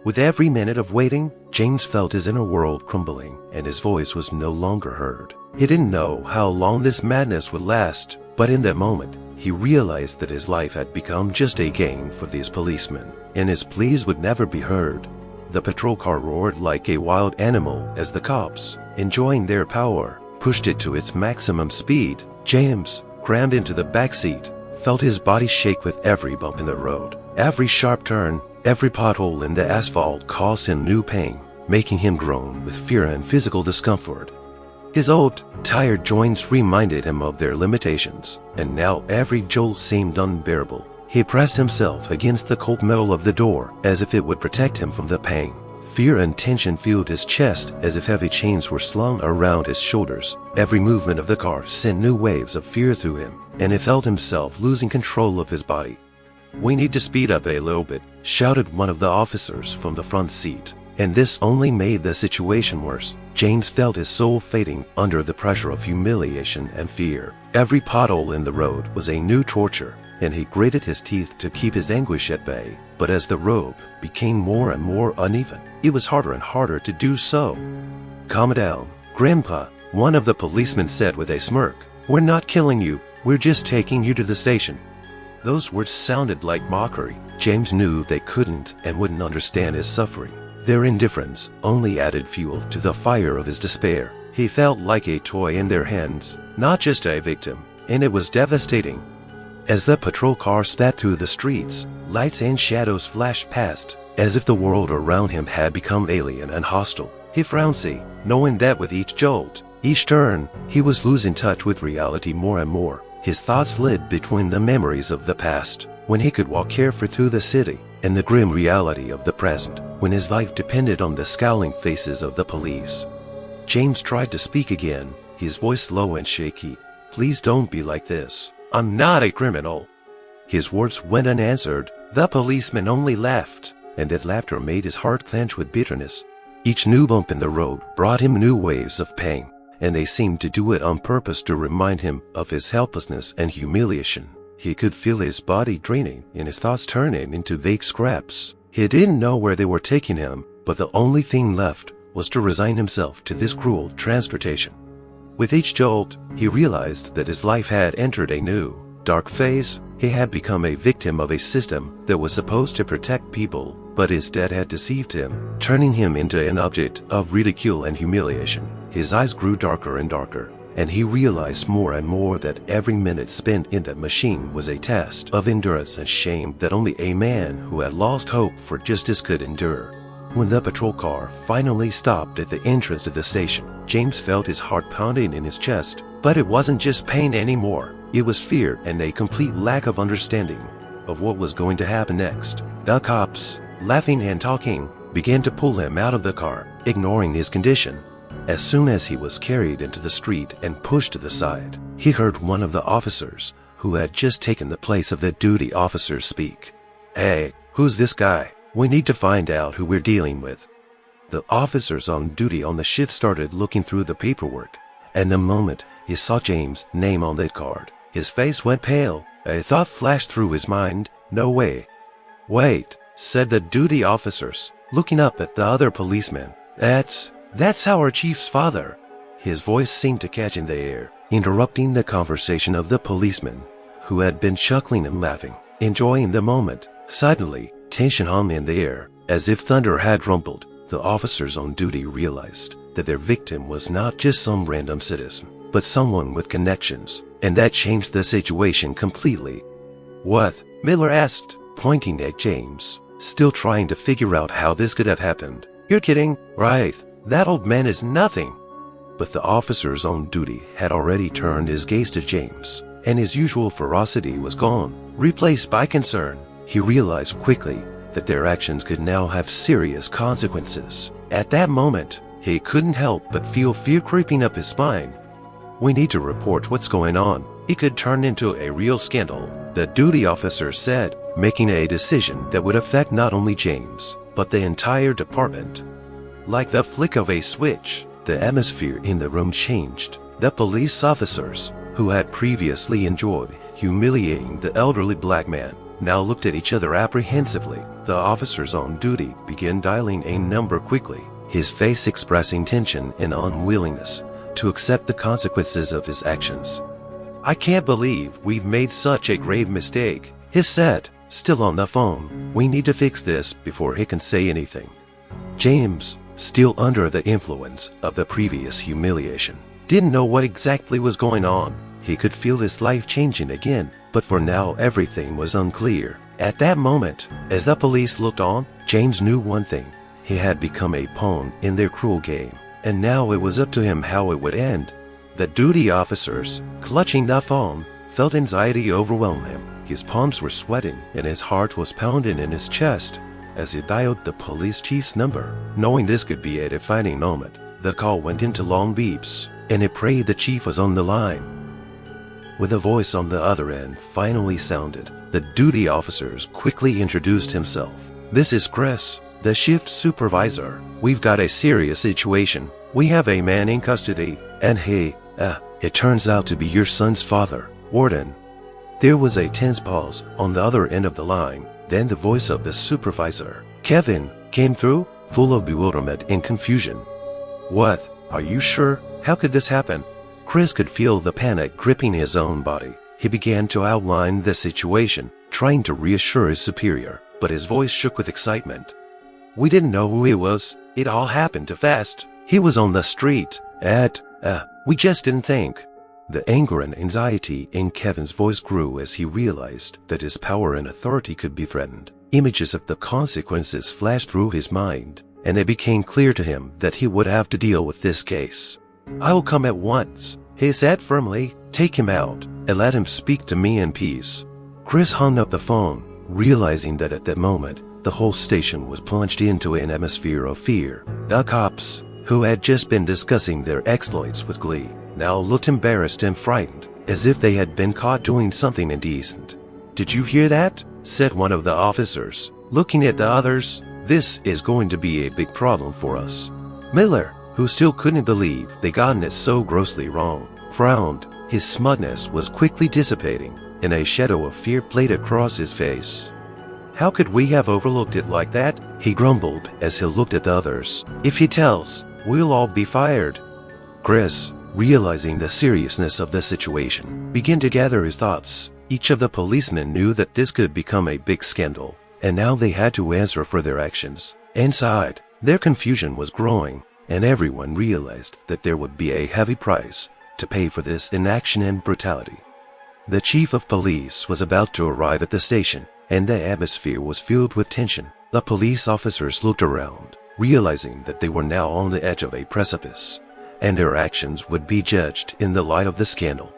With every minute of waiting, James felt his inner world crumbling, and his voice was no longer heard. He didn't know how long this madness would last, but in that moment, he realized that his life had become just a game for these policemen, and his pleas would never be heard. The patrol car roared like a wild animal as the cops, enjoying their power, pushed it to its maximum speed. James, crammed into the backseat, felt his body shake with every bump in the road. Every sharp turn, every pothole in the asphalt caused him new pain, making him groan with fear and physical discomfort. His old, tired joints reminded him of their limitations, and now every jolt seemed unbearable. He pressed himself against the cold metal of the door as if it would protect him from the pain. Fear and tension filled his chest as if heavy chains were slung around his shoulders. Every movement of the car sent new waves of fear through him, and he felt himself losing control of his body. "We need to speed up a little bit," shouted one of the officers from the front seat, and this only made the situation worse. James felt his soul fading under the pressure of humiliation and fear. Every pothole in the road was a new torture, and he gritted his teeth to keep his anguish at bay. But as the road became more and more uneven, it was harder and harder to do so. "Calm down, Grandpa," one of the policemen said with a smirk. "We're not killing you, we're just taking you to the station." Those words sounded like mockery. James knew they couldn't and wouldn't understand his suffering. Their indifference only added fuel to the fire of his despair. He felt like a toy in their hands, not just a victim, and it was devastating. As the patrol car spat through the streets, lights and shadows flashed past, as if the world around him had become alien and hostile. He frowned, knowing that with each jolt, each turn, he was losing touch with reality more and more. His thoughts slid between the memories of the past, when he could walk carefree through the city, and the grim reality of the present, when his life depended on the scowling faces of the police. James tried to speak again, his voice low and shaky. "Please don't be like this. I'm not a criminal." His words went unanswered. The policeman only laughed, and that laughter made his heart clench with bitterness. Each new bump in the road brought him new waves of pain, and they seemed to do it on purpose to remind him of his helplessness and humiliation. He could feel his body draining and his thoughts turning into vague scraps. He didn't know where they were taking him, but the only thing left was to resign himself to this cruel transportation. With each jolt, he realized that his life had entered a new, dark phase. He had become a victim of a system that was supposed to protect people, but instead had deceived him, turning him into an object of ridicule and humiliation. His eyes grew darker and darker, and he realized more and more that every minute spent in that machine was a test of endurance and shame that only a man who had lost hope for justice could endure. When the patrol car finally stopped at the entrance to the station, James felt his heart pounding in his chest. But it wasn't just pain anymore. It was fear and a complete lack of understanding of what was going to happen next. The cops, laughing and talking, began to pull him out of the car, ignoring his condition. As soon as he was carried into the street and pushed to the side, he heard one of the officers, who had just taken the place of the duty officer, speak. "Hey, who's this guy? We need to find out who we're dealing with." The officers on duty on the shift started looking through the paperwork, and the moment he saw James' name on that card, his face went pale. A thought flashed through his mind. "No way." "Wait," said the duty officers, looking up at the other policeman. That's our chief's father." His voice seemed to catch in the air, interrupting the conversation of the policemen, who had been chuckling and laughing, enjoying the moment. Suddenly, tension hung in the air, as if thunder had rumbled. The officers on duty realized that their victim was not just some random citizen, but someone with connections, and that changed the situation completely. "What?" Miller asked, pointing at James, still trying to figure out how this could have happened. "You're kidding, right? That old man is nothing." But the officers on duty had already turned his gaze to James, and his usual ferocity was gone, replaced by concern. He realized quickly that their actions could now have serious consequences. At that moment, he couldn't help but feel fear creeping up his spine. "We need to report what's going on. It could turn into a real scandal," the duty officer said, making a decision that would affect not only James, but the entire department. Like the flick of a switch, the atmosphere in the room changed. The police officers, who had previously enjoyed humiliating the elderly black man, now looked at each other apprehensively. The officers on duty began dialing a number quickly, his face expressing tension and unwillingness to accept the consequences of his actions. "I can't believe we've made such a grave mistake," he said, still on the phone. "We need to fix this before he can say anything." James, still under the influence of the previous humiliation, didn't know what exactly was going on. He could feel his life changing again, but for now everything was unclear. At that moment, as the police looked on, James knew one thing. He had become a pawn in their cruel game, and now it was up to him how it would end. The duty officers, clutching the phone, felt anxiety overwhelm him. His palms were sweating and his heart was pounding in his chest as he dialed the police chief's number. Knowing this could be a defining moment, the call went into long beeps, and it prayed the chief was on the line. When the voice on the other end finally sounded, the duty officers quickly introduced himself. "This is Chris, the shift supervisor. We've got a serious situation. We have a man in custody, and it turns out to be your son's father, Warden." There was a tense pause on the other end of the line. Then the voice of the supervisor, Kevin, came through, full of bewilderment and confusion. "What? Are you sure? How could this happen?" Chris could feel the panic gripping his own body. He began to outline the situation, trying to reassure his superior, but his voice shook with excitement. "We didn't know who he was. It all happened too fast. He was on the street. We just didn't think." The anger and anxiety in Kevin's voice grew as he realized that his power and authority could be threatened. Images of the consequences flashed through his mind, and it became clear to him that he would have to deal with this case. "I will come at once," he said firmly. "Take him out and let him speak to me in peace." Chris hung up the phone, realizing that at that moment, the whole station was plunged into an atmosphere of fear. The cops, who had just been discussing their exploits with glee, now looked embarrassed and frightened, as if they had been caught doing something indecent. "Did you hear that?" said one of the officers, looking at the others. "This is going to be a big problem for us." Miller, who still couldn't believe they'd gotten it so grossly wrong, frowned. His smugness was quickly dissipating, and a shadow of fear played across his face. "How could we have overlooked it like that?" he grumbled as he looked at the others. "If he tells, we'll all be fired." Chris, realizing the seriousness of the situation, began to gather his thoughts. Each of the policemen knew that this could become a big scandal, and now they had to answer for their actions. Inside, their confusion was growing, and everyone realized that there would be a heavy price to pay for this inaction and brutality. The chief of police was about to arrive at the station, and the atmosphere was filled with tension. The police officers looked around, realizing that they were now on the edge of a precipice, and their actions would be judged in the light of the scandal.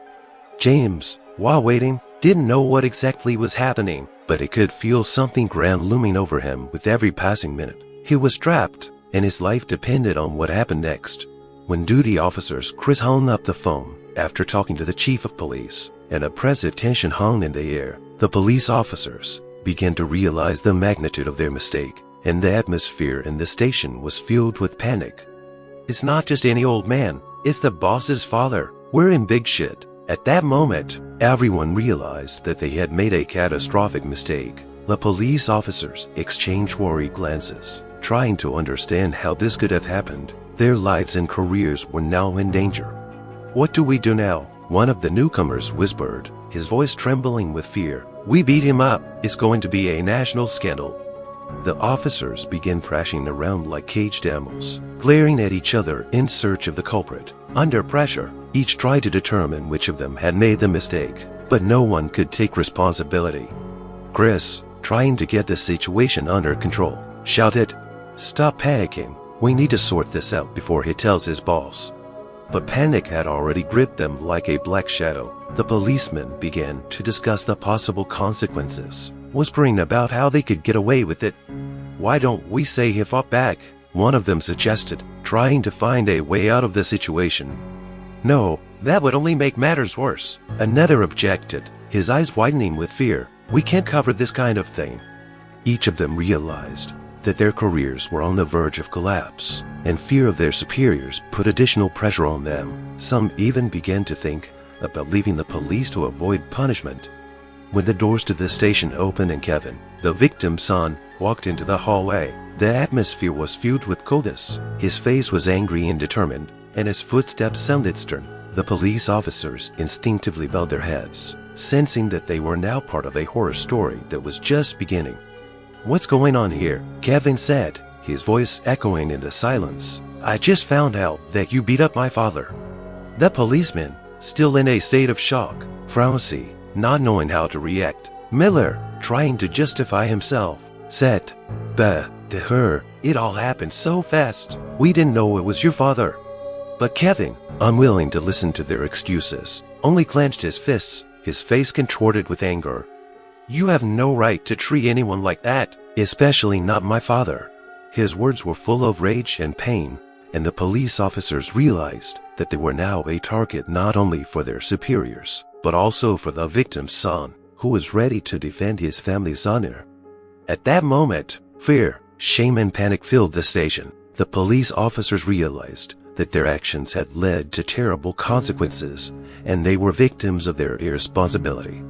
James, while waiting, didn't know what exactly was happening, but he could feel something grand looming over him with every passing minute. He was trapped, and his life depended on what happened next. When duty officers Chris hung up the phone after talking to the chief of police, and oppressive tension hung in the air, the police officers began to realize the magnitude of their mistake, and the atmosphere in the station was filled with panic. "It's not just any old man, it's the boss's father. We're in big shit." At that moment, everyone realized that they had made a catastrophic mistake. The police officers exchanged worried glances, trying to understand how this could have happened. Their lives and careers were now in danger. "What do we do now?" one of the newcomers whispered, his voice trembling with fear. "We beat him up. It's going to be a national scandal." The officers began thrashing around like caged animals, glaring at each other in search of the culprit. Under pressure, each tried to determine which of them had made the mistake, but no one could take responsibility. Chris, trying to get the situation under control, shouted, "Stop panicking. We need to sort this out before he tells his boss." But panic had already gripped them like a black shadow. The policemen began to discuss the possible consequences, whispering about how they could get away with it. "Why don't we say he fought back?" one of them suggested, trying to find a way out of the situation. "No, that would only make matters worse," another objected, his eyes widening with fear. "We can't cover this kind of thing." Each of them realized that their careers were on the verge of collapse, and fear of their superiors put additional pressure on them. Some even began to think about leaving the police to avoid punishment. When the doors to the station opened and Kevin, the victim's son, walked into the hallway, the atmosphere was filled with coldness. His face was angry and determined, and his footsteps sounded stern. The police officers instinctively bowed their heads, sensing that they were now part of a horror story that was just beginning. "What's going on here?" Kevin said, his voice echoing in the silence. "I just found out that you beat up my father." The policeman, still in a state of shock, frowsy, not knowing how to react. Miller, trying to justify himself, said, To her, it all happened so fast. We didn't know it was your father." But Kevin, unwilling to listen to their excuses, only clenched his fists, his face contorted with anger. "You have no right to treat anyone like that, especially not my father." His words were full of rage and pain, and the police officers realized that they were now a target not only for their superiors, but also for the victim's son, who was ready to defend his family's honor. At that moment, fear, shame, and panic filled the station. The police officers realized that their actions had led to terrible consequences, and they were victims of their irresponsibility.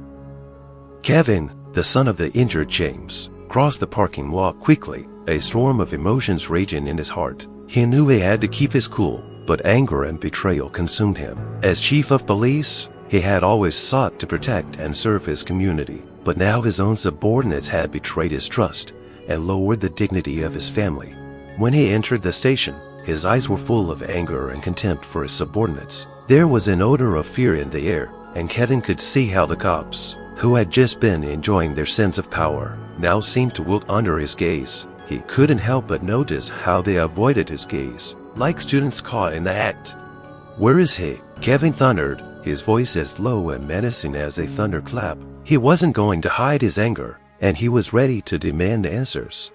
Kevin, the son of the injured James, crossed the parking lot quickly, a storm of emotions raging in his heart. He knew he had to keep his cool, but anger and betrayal consumed him. As chief of police, he had always sought to protect and serve his community, but now his own subordinates had betrayed his trust and lowered the dignity of his family. When he entered the station, his eyes were full of anger and contempt for his subordinates. There was an odor of fear in the air, and Kevin could see how the cops, who had just been enjoying their sense of power, now seemed to wilt under his gaze. He couldn't help but notice how they avoided his gaze, like students caught in the act. "Where is he?" Kevin thundered, his voice as low and menacing as a thunderclap. He wasn't going to hide his anger, and he was ready to demand answers.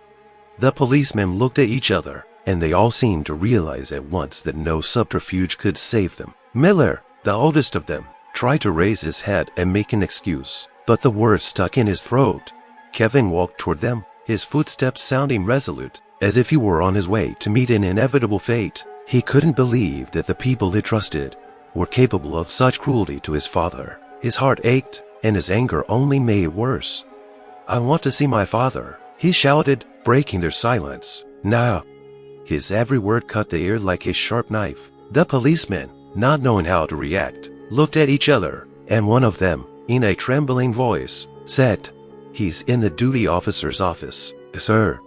The policemen looked at each other, and they all seemed to realize at once that no subterfuge could save them. Miller, the oldest of them, tried to raise his head and make an excuse, but the words stuck in his throat. Kevin walked toward them, his footsteps sounding resolute, as if he were on his way to meet an inevitable fate. He couldn't believe that the people he trusted were capable of such cruelty to his father. His heart ached, and his anger only made it worse. "I want to see my father," he shouted, breaking their silence. "Now." His every word cut the air like a sharp knife. The policemen, not knowing how to react, looked at each other, and one of them, in a trembling voice, said, "He's in the duty officer's office." "Sir,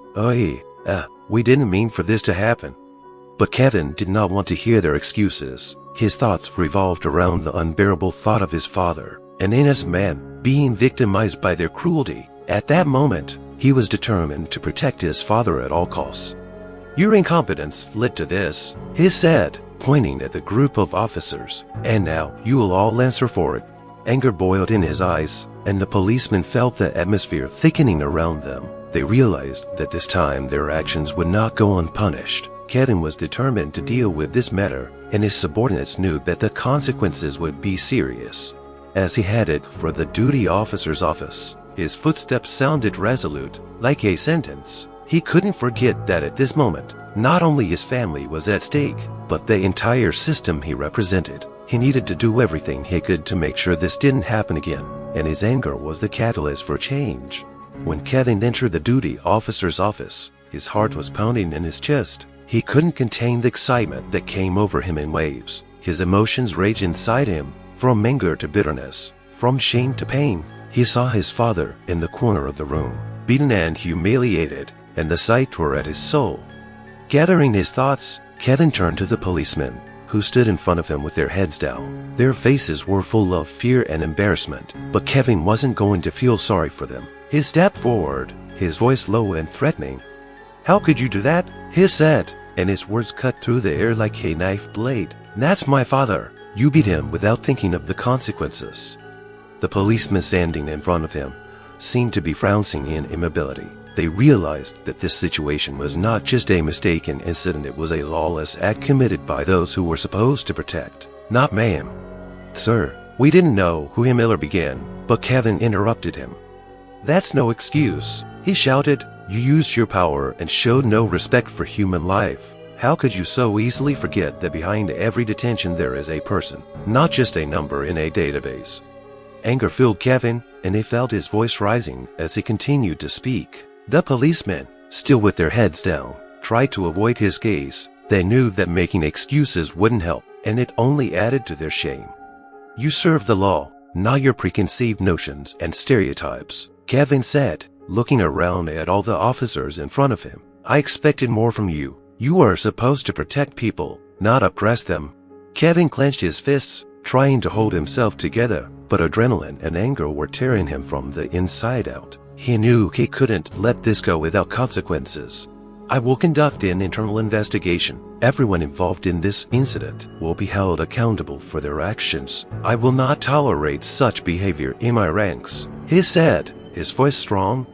we didn't mean for this to happen." But Kevin did not want to hear their excuses. His thoughts revolved around the unbearable thought of his father, an innocent man, being victimized by their cruelty. At that moment, he was determined to protect his father at all costs. "Your incompetence led to this," he said, pointing at the group of officers. "And now you will all answer for it." Anger boiled in his eyes, and the policemen felt the atmosphere thickening around them. They realized that this time their actions would not go unpunished. Kevin was determined to deal with this matter, and his subordinates knew that the consequences would be serious. As he headed for the duty officer's office, his footsteps sounded resolute, like a sentence. He couldn't forget that at this moment, not only his family was at stake, but the entire system he represented. He needed to do everything he could to make sure this didn't happen again, and his anger was the catalyst for change. When Kevin entered the duty officer's office, his heart was pounding in his chest. He couldn't contain the excitement that came over him in waves. His emotions raged inside him, from anger to bitterness, from shame to pain. He saw his father in the corner of the room, beaten and humiliated, and the sight tore at his soul. Gathering his thoughts, Kevin turned to the policemen, who stood in front of him with their heads down. Their faces were full of fear and embarrassment, but Kevin wasn't going to feel sorry for them. He stepped forward, his voice low and threatening. "How could you do that?" he said, and his words cut through the air like a knife blade. "That's my father. You beat him without thinking of the consequences." The policemen standing in front of him seemed to be frowning in immobility. They realized that this situation was not just a mistaken incident, it was a lawless act committed by those who were supposed to protect. "Not ma'am." "Sir, we didn't know who Miller began," but Kevin interrupted him. "That's no excuse," he shouted. "You used your power and showed no respect for human life. How could you so easily forget that behind every detention there is a person, not just a number in a database?" Anger filled Kevin, and he felt his voice rising as he continued to speak. The policemen, still with their heads down, tried to avoid his gaze. They knew that making excuses wouldn't help, and it only added to their shame. "You serve the law, not your preconceived notions and stereotypes," Kevin said, looking around at all the officers in front of him. I expected more from you. You are supposed to protect people, not oppress them." Kevin clenched his fists, trying to hold himself together, but adrenaline and anger were tearing him from the inside out. He knew he couldn't let this go without consequences. "I will conduct an internal investigation. Everyone involved in this incident will be held accountable for their actions. I will not tolerate such behavior in my ranks," he said, his voice strong.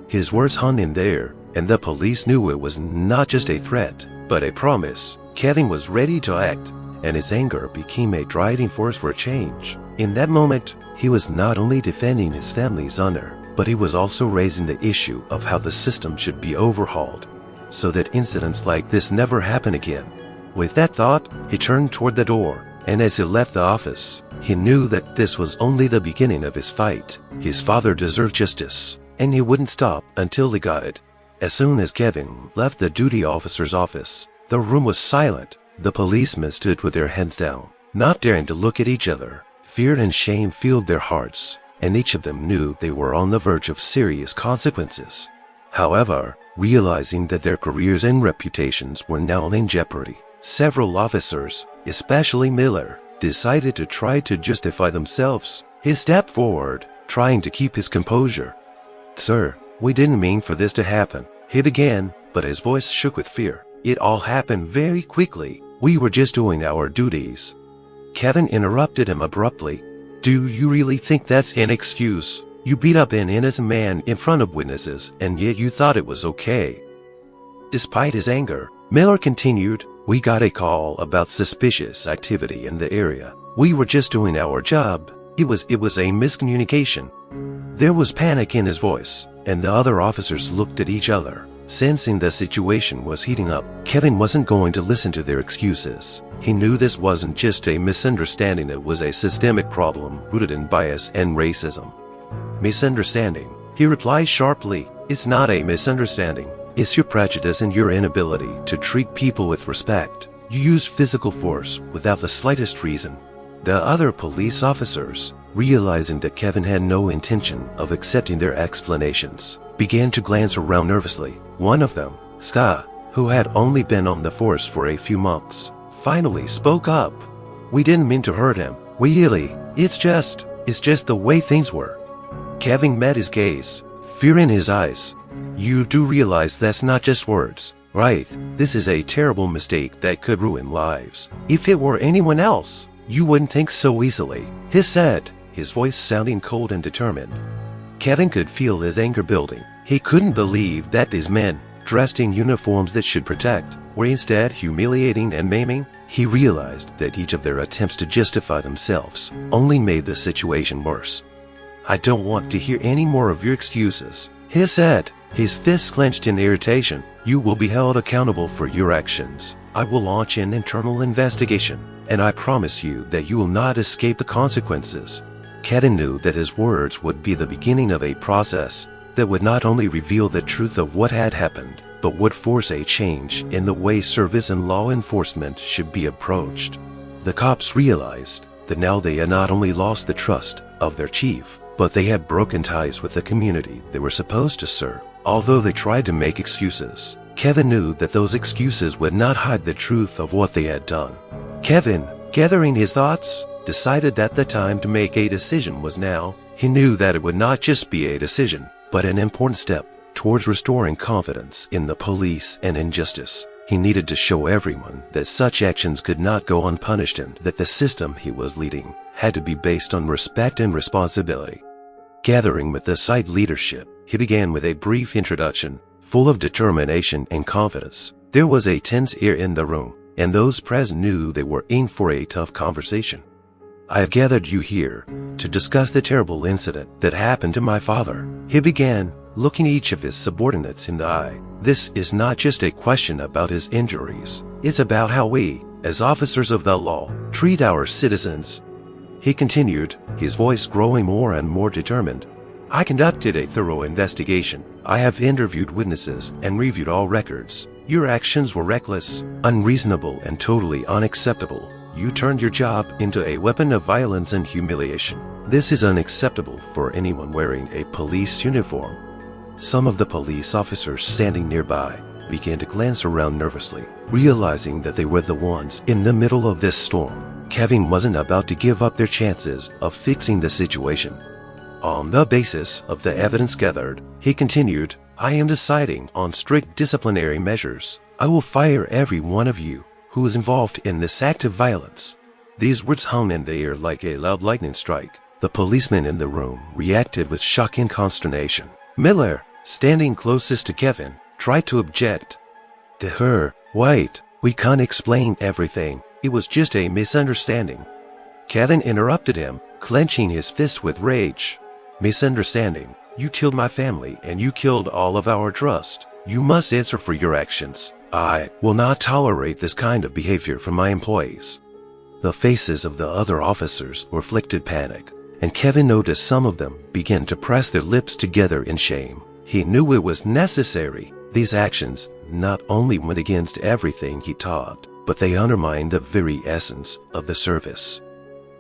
His words hung in there, and the police knew it was not just a threat, but a promise. Kevin was ready to act, and his anger became a driving force for change. In that moment, he was not only defending his family's honor, but he was also raising the issue of how the system should be overhauled, so that incidents like this never happen again. With that thought, he turned toward the door, and as he left the office, he knew that this was only the beginning of his fight. His father deserved justice, and he wouldn't stop until he got it. As soon as Kevin left the duty officer's office, the room was silent. The policemen stood with their heads down, not daring to look at each other. Fear and shame filled their hearts, and each of them knew they were on the verge of serious consequences. However, realizing that their careers and reputations were now in jeopardy, several officers, especially Miller, decided to try to justify themselves. He stepped forward, trying to keep his composure. "Sir, we didn't mean for this to happen," he began, but his voice shook with fear. "It all happened very quickly. We were just doing our duties." Kevin interrupted him abruptly. "Do you really think that's an excuse? You beat up an innocent man in front of witnesses, and yet you thought it was okay." Despite his anger, Miller continued, "We got a call about suspicious activity in the area. We were just doing our job. It was a miscommunication." There was panic in his voice, and the other officers looked at each other, sensing the situation was heating up. Kevin wasn't going to listen to their excuses. He knew this wasn't just a misunderstanding, it was a systemic problem rooted in bias and racism. "Misunderstanding," he replied sharply. "It's not a misunderstanding. It's your prejudice and your inability to treat people with respect. You used physical force without the slightest reason." The other police officers, realizing that Kevin had no intention of accepting their explanations, began to glance around nervously. One of them, Ska, who had only been on the force for a few months, finally spoke up. "We didn't mean to hurt him. It's just the way things were." Kevin met his gaze, fear in his eyes. "You do realize that's not just words, right? This is a terrible mistake that could ruin lives. If it were anyone else, you wouldn't think so easily," he said, his voice sounding cold and determined. Kevin could feel his anger building. He couldn't believe that these men, dressed in uniforms that should protect, were instead humiliating and maiming. He realized that each of their attempts to justify themselves only made the situation worse. "I don't want to hear any more of your excuses," he said, his fists clenched in irritation. "You will be held accountable for your actions. I will launch an internal investigation, and I promise you that you will not escape the consequences." Kevin knew that his words would be the beginning of a process that would not only reveal the truth of what had happened, but would force a change in the way service and law enforcement should be approached. The cops realized that now they had not only lost the trust of their chief, but they had broken ties with the community they were supposed to serve. Although they tried to make excuses, Kevin knew that those excuses would not hide the truth of what they had done. Kevin, gathering his thoughts, decided that the time to make a decision was now. He knew that it would not just be a decision, but an important step towards restoring confidence in the police and in justice. He needed to show everyone that such actions could not go unpunished and that the system he was leading had to be based on respect and responsibility. Gathering with the site leadership, he began with a brief introduction, full of determination and confidence. There was a tense air in the room, and those present knew they were in for a tough conversation. "I have gathered you here to discuss the terrible incident that happened to my father," he began, looking each of his subordinates in the eye. "This is not just a question about his injuries. It's about how we, as officers of the law, treat our citizens." He continued, his voice growing more and more determined. "I conducted a thorough investigation. I have interviewed witnesses and reviewed all records. Your actions were reckless, unreasonable, and totally unacceptable. You turned your job into a weapon of violence and humiliation. This is unacceptable for anyone wearing a police uniform." Some of the police officers standing nearby began to glance around nervously, realizing that they were the ones in the middle of this storm. Kevin wasn't about to give up their chances of fixing the situation. On the basis of the evidence gathered, he continued, I am deciding on strict disciplinary measures. I will fire every one of you who is involved in this act of violence. These words hung in the air like a loud lightning strike. The policemen in the room reacted with shock and consternation. Miller, standing closest to Kevin, tried to object. To her, wait, we can't explain everything. It was just a misunderstanding. Kevin interrupted him, clenching his fists with rage. Misunderstanding? You killed my family and you killed all of our trust. You must answer for your actions. I will not tolerate this kind of behavior from my employees. The faces of the other officers reflected panic, and Kevin noticed some of them begin to press their lips together in shame. He knew it was necessary. These actions not only went against everything he taught, but they undermined the very essence of the service.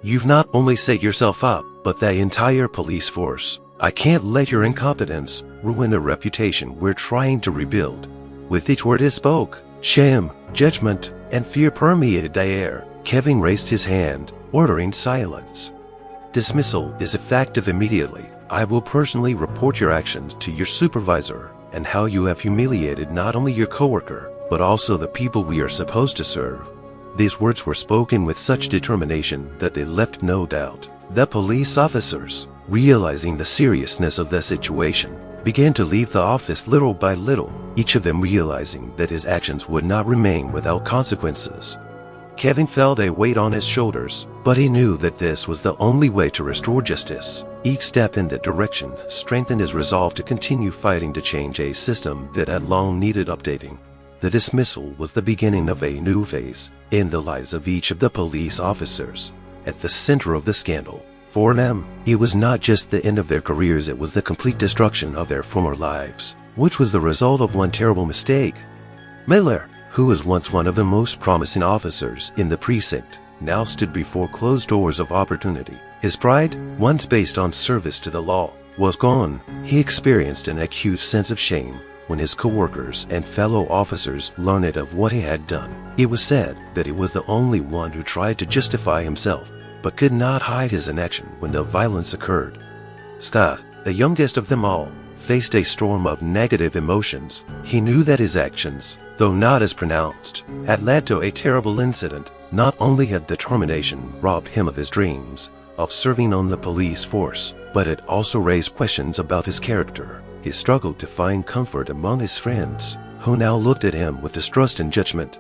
You've not only set yourself up, but the entire police force. I can't let your incompetence ruin the reputation we're trying to rebuild. With each word he spoke, shame, judgment, and fear permeated the air. Kevin raised his hand, ordering silence. Dismissal is effective immediately. I will personally report your actions to your supervisor and how you have humiliated not only your coworker, but also the people we are supposed to serve. These words were spoken with such determination that they left no doubt. The police officers, realizing the seriousness of the situation, began to leave the office little by little, each of them realizing that his actions would not remain without consequences. Kevin felt a weight on his shoulders, but he knew that this was the only way to restore justice. Each step in that direction strengthened his resolve to continue fighting to change a system that had long needed updating. The dismissal was the beginning of a new phase in the lives of each of the police officers. At the center of the scandal, for them, it was not just the end of their careers, it was the complete destruction of their former lives, which was the result of one terrible mistake. Miller, who was once one of the most promising officers in the precinct, now stood before closed doors of opportunity. His pride, once based on service to the law, was gone. He experienced an acute sense of shame when his coworkers and fellow officers learned of what he had done. It was said that he was the only one who tried to justify himself, but could not hide his inaction when the violence occurred. Scott, the youngest of them all, faced a storm of negative emotions. He knew that his actions, though not as pronounced, had led to a terrible incident. Not only had determination robbed him of his dreams of serving on the police force, but it also raised questions about his character. He struggled to find comfort among his friends, who now looked at him with distrust and judgment.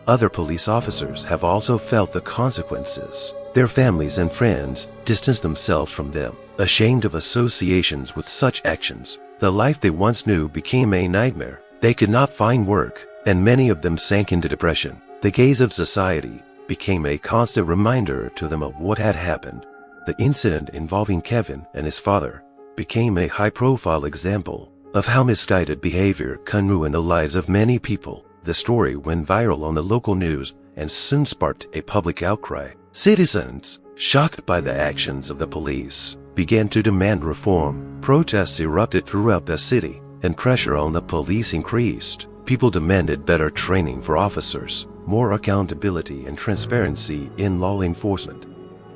Other police officers have also felt the consequences. Their families and friends distanced themselves from them, ashamed of associations with such actions. The life they once knew became a nightmare. They could not find work, and many of them sank into depression. The gaze of society became a constant reminder to them of what had happened. The incident involving Kevin and his father became a high-profile example of how misguided behavior can ruin the lives of many people. The story went viral on the local news and soon sparked a public outcry. Citizens, shocked by the actions of the police, began to demand reform. Protests erupted throughout the city, and pressure on the police increased. People demanded better training for officers, more accountability and transparency in law enforcement.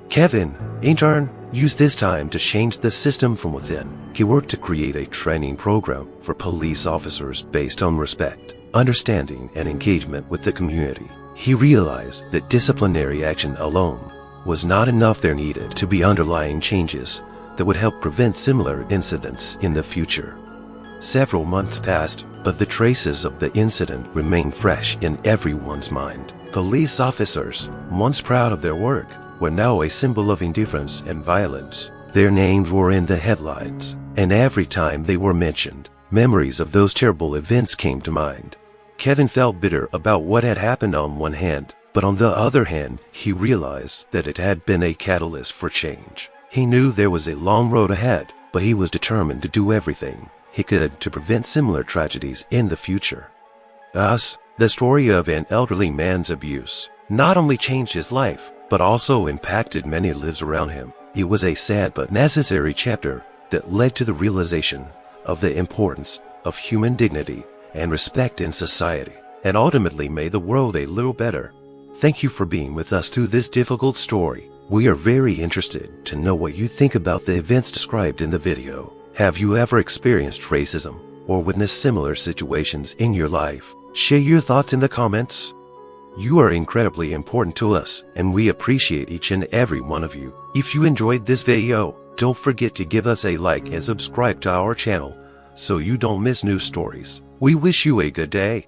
Kevin, in turn, used this time to change the system from within. He worked to create a training program for police officers based on respect, understanding, and engagement with the community. He realized that disciplinary action alone was not enough. There needed to be underlying changes that would help prevent similar incidents in the future. Several months passed, but the traces of the incident remained fresh in everyone's mind. Police officers, once proud of their work, were now a symbol of indifference and violence. Their names were in the headlines, and every time they were mentioned, memories of those terrible events came to mind. Kevin felt bitter about what had happened on one hand, but on the other hand, he realized that it had been a catalyst for change. He knew there was a long road ahead, but he was determined to do everything he could to prevent similar tragedies in the future. Thus, the story of an elderly man's abuse not only changed his life, but also impacted many lives around him. It was a sad but necessary chapter that led to the realization of the importance of human dignity and respect in society, and ultimately made the world a little better. Thank you for being with us through this difficult story. We are very interested to know what you think about the events described in the video. Have you ever experienced racism or witnessed similar situations in your life? Share your thoughts in the comments. You are incredibly important to us, and we appreciate each and every one of you. If you enjoyed this video, don't forget to give us a like and subscribe to our channel so you don't miss new stories. We wish you a good day.